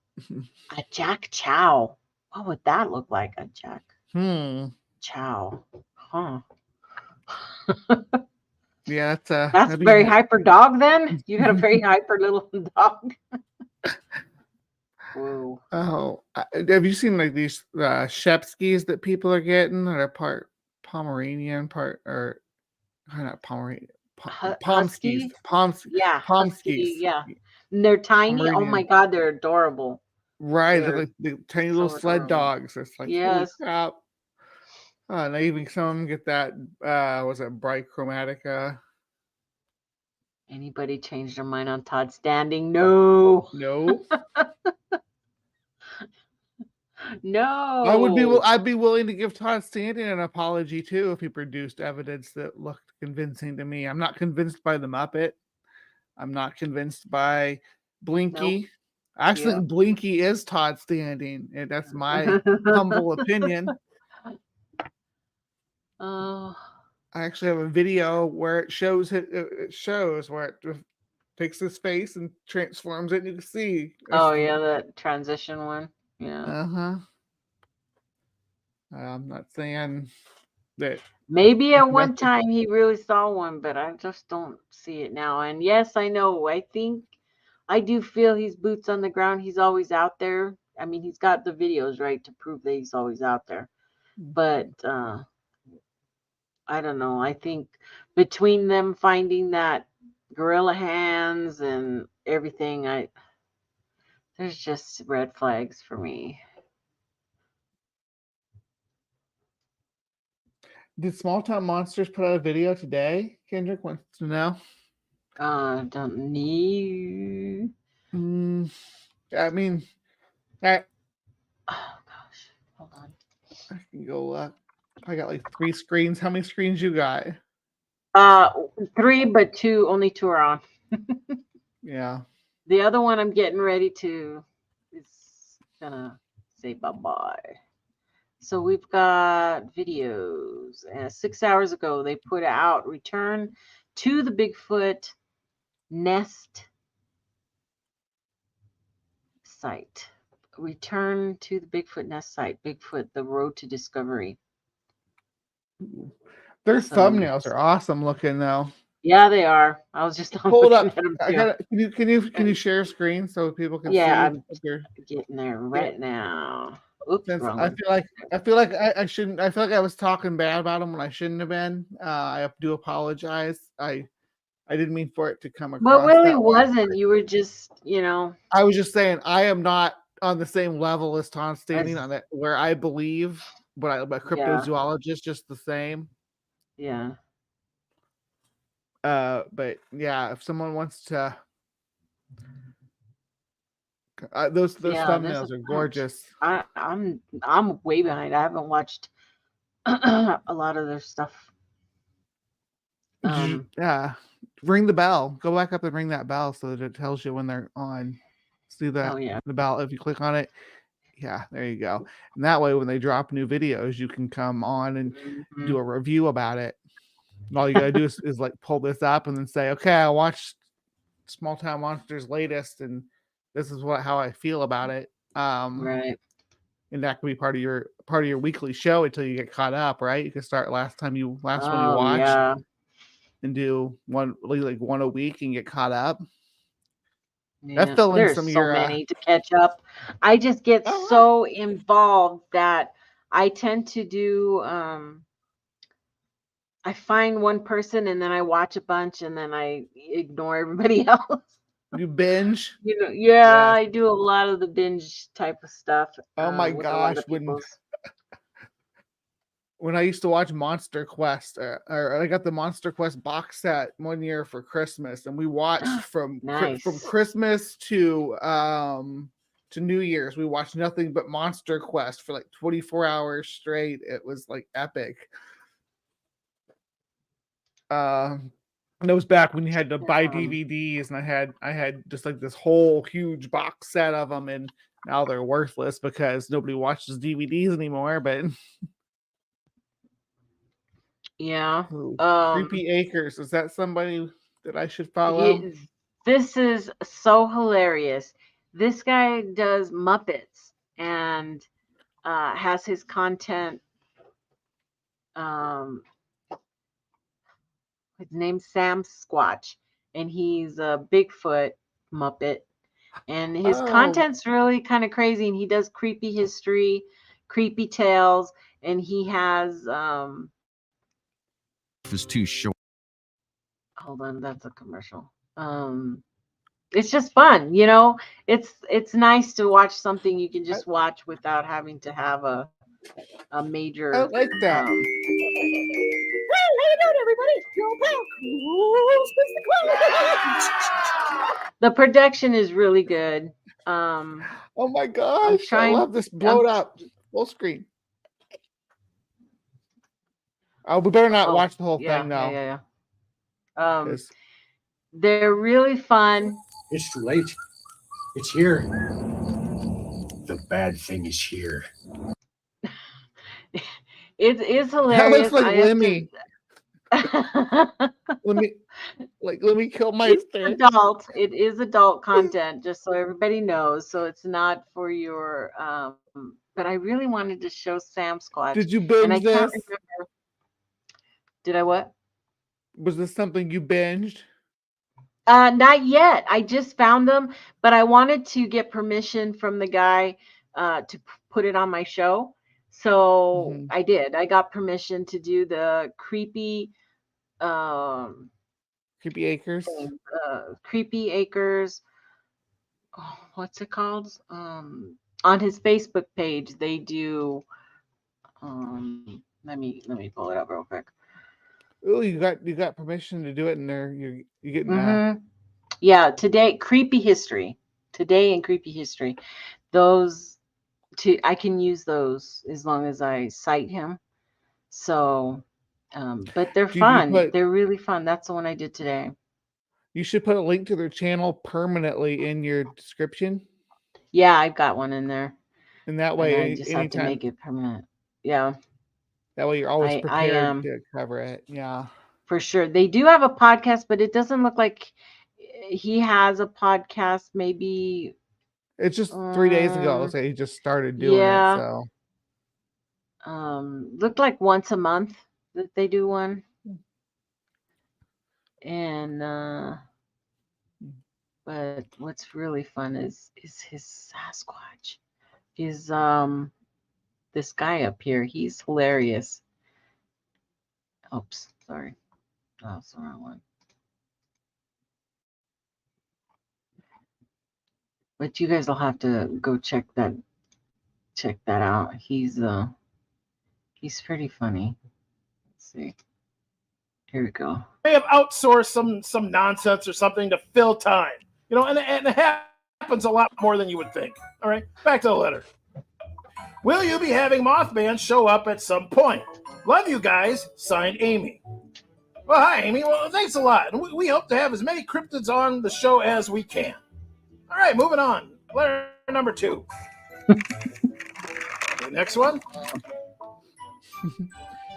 A Jack Chow. What would that look like? A Jack Chow. Huh. Yeah, That's a very hyper dog then? You got a very hyper little dog. Whoa. Oh, have you seen like these Shepskis that people are getting that are part Pomeranian, part or not Pomeranian, Pomskis, Husky? Yeah, Pomskis, husky. Yeah. And they're tiny. Oh my Pomeranian. God, they're adorable. Right, they're They're like the tiny little so sled adorable. dogs. It's like, holy Yes. crap. And even some of them get that, was it bright chromatica? Anybody change their mind on Todd Standing? No. No. No. I'd be willing to give Todd Stanton an apology too if he produced evidence that looked convincing to me. I'm not convinced by the Muppet. I'm not convinced by Blinky. Nope. I actually think Blinky is Todd Standing, and that's my humble opinion. Oh. I actually have a video where it shows where it takes his face and transforms it, and you can see. Oh yeah, that transition one. Yeah. Uh-huh. I'm not saying that. Maybe at one time he really saw one, but I just don't see it now. And yes, I know. I do feel he's boots on the ground. He's always out there. I mean, he's got the videos, right, to prove that he's always out there. But I don't know. I think between them finding that gorilla hands and everything, there's just red flags for me. Did Small Town Monsters put out a video today? Kendrick wants to know. Don't need. I mean, oh gosh, hold on. I can go look. I got like 3 screens. How many screens you got? 3, but only 2 are on. Yeah. The other one I'm getting ready to is gonna say bye-bye. So we've got videos. 6 hours ago, they put out Return to the Bigfoot Nest site. Return to the Bigfoot Nest site. Bigfoot, the Road to Discovery. Their thumbnails are awesome looking though. Yeah, they are. I was just hold up. Can you share screen so people can see? Yeah, I'm getting there right now. Oops, I feel like I shouldn't. I feel like I was talking bad about them when I shouldn't have been. I do apologize. I didn't mean for it to come across. But really wasn't. You were just, I was just saying I am not on the same level as Tom Standing on that where I believe, but I'm a cryptozoologist just the same. Yeah. But yeah, if someone wants to, those thumbnails are gorgeous. I'm way behind. I haven't watched a lot of their stuff. Yeah, ring the bell. Go back up and ring that bell so that it tells you when they're on. See that? The bell. If you click on it, yeah, there you go. And that way, when they drop new videos, you can come on and do a review about it. And all you gotta do is like pull this up and then say, okay, I watched Small Town Monsters latest, and this is how I feel about it. Right. And that can be part of your weekly show until you get caught up, right? You can start last one you watched, and do one a week and get caught up. Yeah. There's so many to catch up. I just get so involved that I tend to do. I find one person and then I watch a bunch and then I ignore everybody else. You binge? I do a lot of the binge type of stuff. Oh my gosh. When I used to watch Monster Quest, or I got the Monster Quest box set one year for Christmas, and we watched from Christmas to to New Year's. We watched nothing but Monster Quest for like 24 hours straight. It was like epic. And it was back when you had to buy DVDs, and I had just like this whole huge box set of them, and now they're worthless because nobody watches DVDs anymore. But yeah, Creepy Acres, is that somebody that I should follow? This is so hilarious. This guy does Muppets and has his content. His name's Sasquatch, and he's a Bigfoot Muppet. And his content's really kind of crazy. And he does creepy history, creepy tales, and he has is too short. Hold on, that's a commercial. It's just fun, you know. It's nice to watch something you can just watch without having to have a major. I like that. Well, how you doing, everybody? Your pal. The production is really good. Oh my gosh, I love this. Blow it up full screen. Oh, we better not watch the whole thing now. Yeah. They're really fun. It's too late. It's here. The bad thing is here. It is That hilarious. looks like Lemmy. Let me kill my fish. Adult. It is adult content, just so everybody knows. So it's not for your. But I really wanted to show Sasquatch. Did you binge this? Can't remember. Did I what? Was this something you binged? Not yet. I just found them, but I wanted to get permission from the guy to put it on my show. So I did. I got permission to do the creepy Acres. Creepy Acres. Oh, what's it called? On his Facebook page, they do. Let me pull it up real quick. Oh, you got permission to do it in there. You're getting yeah, today creepy history. Today in creepy history. Those I can use those as long as I cite him. So but they're fun. They're really fun. That's the one I did today. You should put a link to their channel permanently in your description. Yeah, I've got one in there. And that way, I just have to make it permanent. Yeah. That way you're always prepared to cover it. Yeah. For sure. They do have a podcast, but it doesn't look like he has a podcast. Maybe it's just 3 days ago. So he just started doing it. So looked like once a month that they do one. And but what's really fun is his Sasquatch. Is this guy up here. He's hilarious. Oops, sorry. Oh, it's the wrong one. But you guys will have to go check that out. He's pretty funny. Let's see. Here we go. They have outsourced some nonsense or something to fill time. You know, and it happens a lot more than you would think. All right, back to the letter. Will you be having Mothman show up at some point? Love you guys. Signed, Amy. Well, hi, Amy. Well, thanks a lot. We hope to have as many cryptids on the show as we can. All right, moving on. Letter number 2. The next one.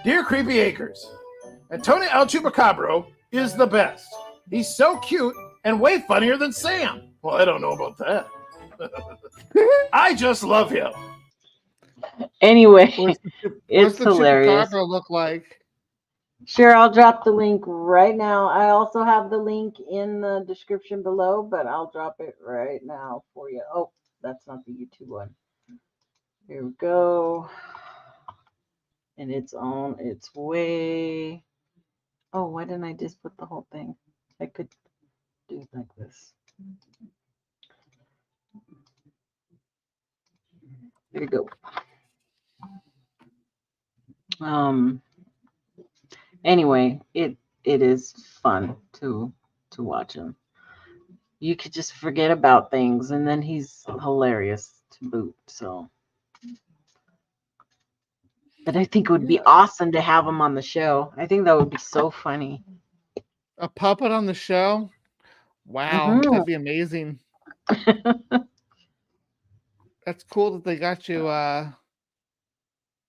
Dear Creepy Acres, Antonio El Chupacabro is the best. He's so cute and way funnier than Sam. Well, I don't know about that. I just love him. Anyway, what's the hilarious. Chupacabra look like? Sure, I'll drop the link right now. I also have the link in the description below, but I'll drop it right now for you. Oh, that's not the YouTube one. Here we go. And it's on its way. Oh, why didn't I just put the whole thing? I could do it like this. There you go. Anyway, it is fun to watch them. you could just forget about things, and then he's hilarious to boot. So, but I think it would be awesome to have him on the show. I think that would be so funny. A puppet on the show? Wow, that'd be amazing. That's cool that they got you.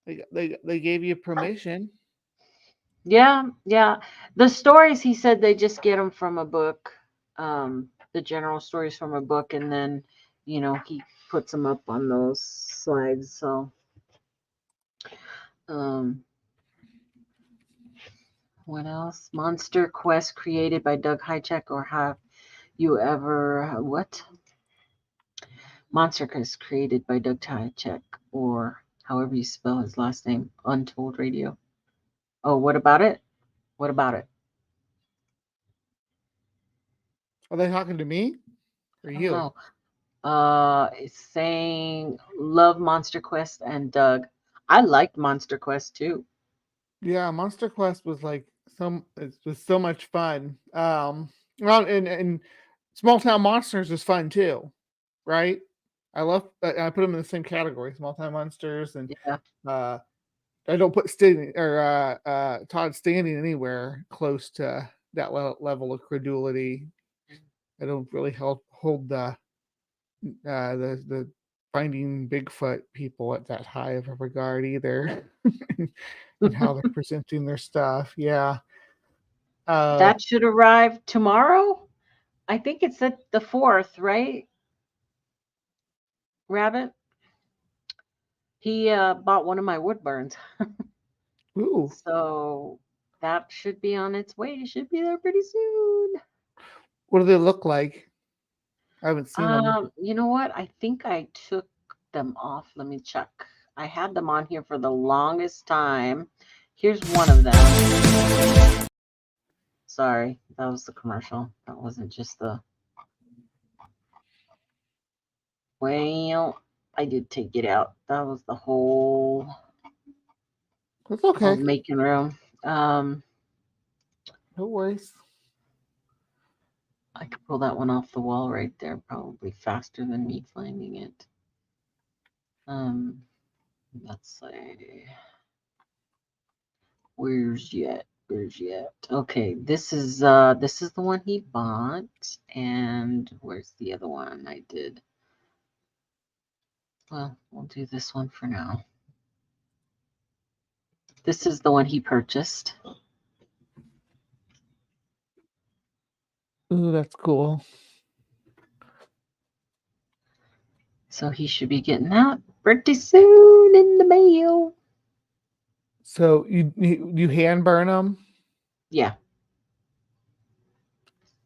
They gave you permission. Yeah. The stories, he said, they just get them from a book. The general stories from a book, and then he puts them up on those slides. So, what else? Monster Quest created by Doug Hychek, or have you ever what? Monster Quest created by Doug Hychek, or however you spell his last name. Untold Radio. Oh, what about it? What about it? Are they talking to me or you? It's saying love Monster Quest and Doug. I liked Monster Quest too. Yeah, Monster Quest was like it was so much fun. Well, and Small Town Monsters is fun too, right? I put them in the same category, Small Town Monsters, and I don't put Todd Standing anywhere close to that level of credulity. I don't really hold the Finding Bigfoot people at that high of a regard either, and how they're presenting their stuff. Yeah, that should arrive tomorrow. I think it's at the 4th, right? Rabbit. He bought one of my wood burns. Ooh. So that should be on its way. It should be there pretty soon. What do they look like? I haven't seen them. You know what? I think I took them off. Let me check. I had them on here for the longest time. Here's one of them. Sorry, that was the commercial. That wasn't just the... Well, I did take it out. That was the whole... That's okay. Making room. No worries. I could pull that one off the wall right there, probably faster than me finding it. Let's see. Where's yet? Okay, this is the one he bought, and where's the other one I did? Well, we'll do this one for now. This is the one he purchased. Ooh, that's cool. So he should be getting that pretty soon in the mail. So you hand burn them? Yeah.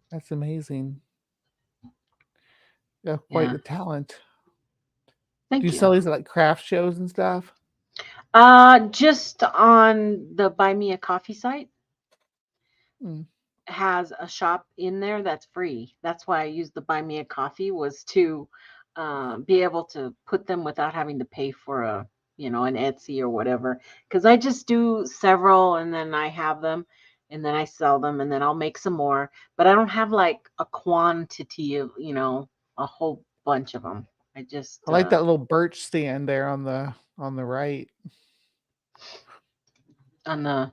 That's amazing. You have quite the talent. Thank you. Do you sell these at like craft shows and stuff? Just on the Buy Me a Coffee site. Has a shop in there that's free. That's why I used the Buy Me a Coffee, was to be able to put them without having to pay for an Etsy or whatever. Because I just do several, and then I have them, and then I sell them, and then I'll make some more. But I don't have like a quantity of, a whole bunch of them. I like that little birch stand there on the right. On the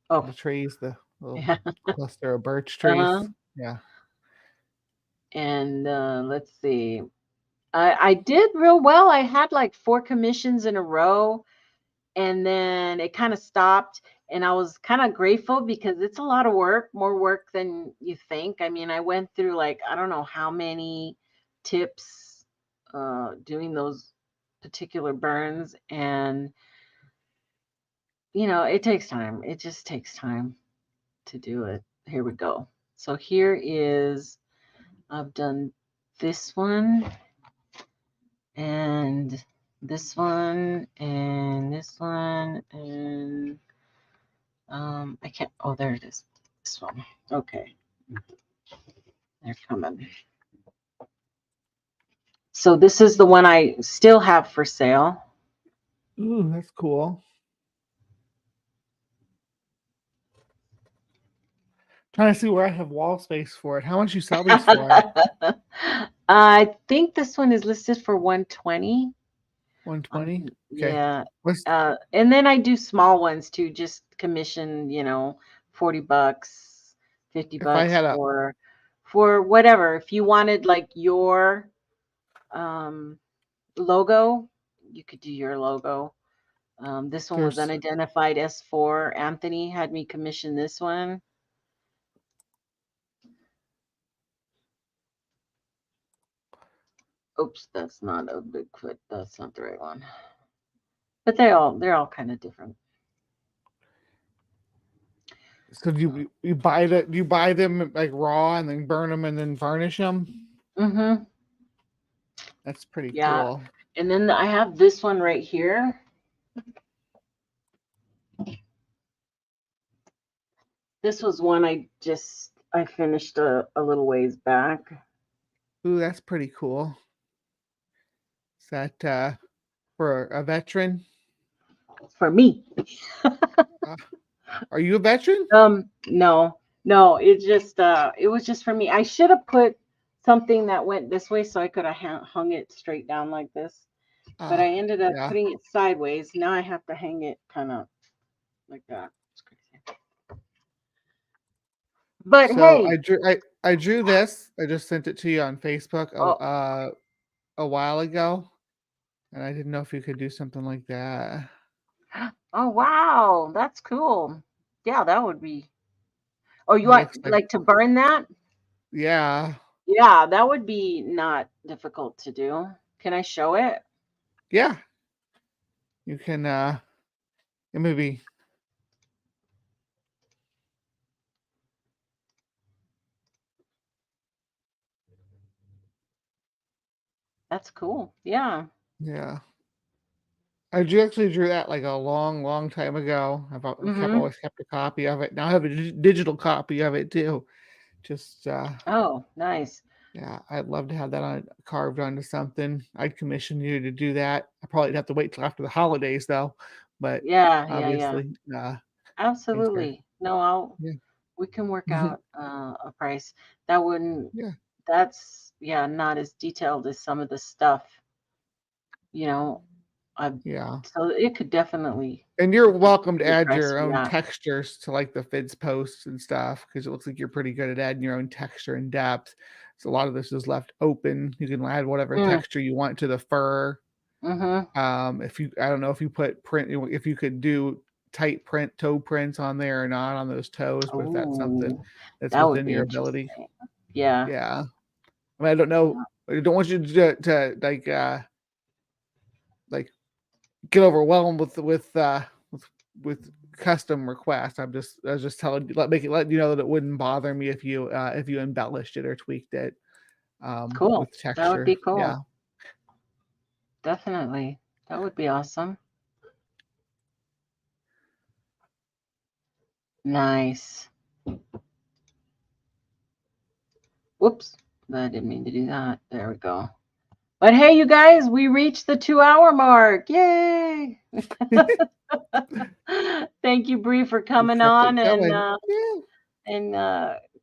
the trees, the little cluster of birch trees. Yeah. And let's see. I did real well. I had like 4 commissions in a row, and then it kind of stopped. And I was kind of grateful because it's a lot of work, more work than you think. I mean, I went through like, I don't know how many tips doing those particular burns. And, it takes time. It just takes time to do it. Here we go. So here is, I've done this one, and this one, and this one, and I can't, oh, there it is. This one. Okay. They're coming. So this is the one I still have for sale. Ooh, that's cool. Trying to see where I have wall space for it. How much you sell these for? I think this one is listed for 120. 120. Okay. Yeah. What's And then I do small ones too, just commission, $40, $50 if I had a for whatever. If you wanted like your logo, you could do your logo. This one was there's unidentified S4. Anthony had me commission this one. Oops, that's not a Bigfoot. That's not the right one. But they're all kind of different. so you buy them like raw and then burn them and then varnish them? Mm-hmm. That's pretty Yeah. cool. And then I have this one right here. This was one I finished a little ways back. Ooh, that's pretty cool. Is that for a veteran? For me. Are you a veteran? No, it was just for me. I should have put something that went this way so I could have hung it straight down like this. But I ended up putting it sideways. Now I have to hang it kind of like that. It's crazy. But so hey, I drew this. I just sent it to you on Facebook a while ago, and I didn't know if you could do something like that. oh wow, that's cool. Yeah, that would be. Oh, you It want looks like to burn that? Yeah. Yeah, that would be not difficult to do. Can I show it? Yeah. You can maybe That's cool. Yeah. yeah. I actually drew that like a long time ago. I've always kept a copy of it. Now I have a digital copy of it too. Just Oh, nice. yeah, I'd love to have that carved onto something. I'd commission you to do that. I probably have to wait till after the holidays though. But Yeah. obviously, Absolutely. No, yeah. we can work out a price. That wouldn't. Yeah. That's not as detailed as some of the stuff. Yeah. So it could definitely. And you're welcome to add price your for own that. textures to like the Fids posts and stuff because it looks like you're pretty good at adding your own texture and depth. So a lot of this is left open. You can add whatever texture you want to the fur. I don't know if you put print, if you could do tight print toe prints on there or not on those toes, but if that's something that's that would within be your ability. Yeah. Yeah. I mean, I don't know. I don't want you to like get overwhelmed with custom requests. I was just telling you, let you know that it wouldn't bother me if you embellished it or tweaked it. Cool. With texture. That would be cool. Yeah. Definitely. That would be awesome. Nice. Whoops. I didn't mean to do that. There we go. But hey, you guys, we reached the 2-hour mark. Yay. Thank you, Bree, for coming on and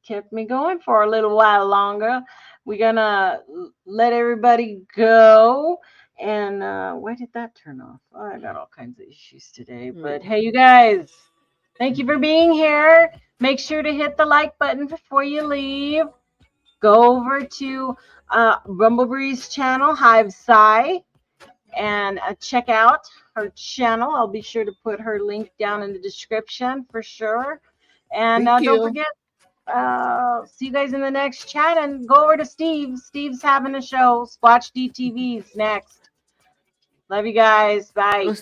kept me going for a little while longer. We're gonna let everybody go. And why did that turn off? Oh, I got all kinds of issues today. But hey, you guys, thank you for being here. Make sure to hit the like button before you leave. Go over to Rumblebree's channel, Hive Sci, and check out her channel. I'll be sure to put her link down in the description for sure. And don't forget, see you guys in the next chat, and go over to Steve. Steve's having a show. Squatch DTV's next. Love you guys. Bye.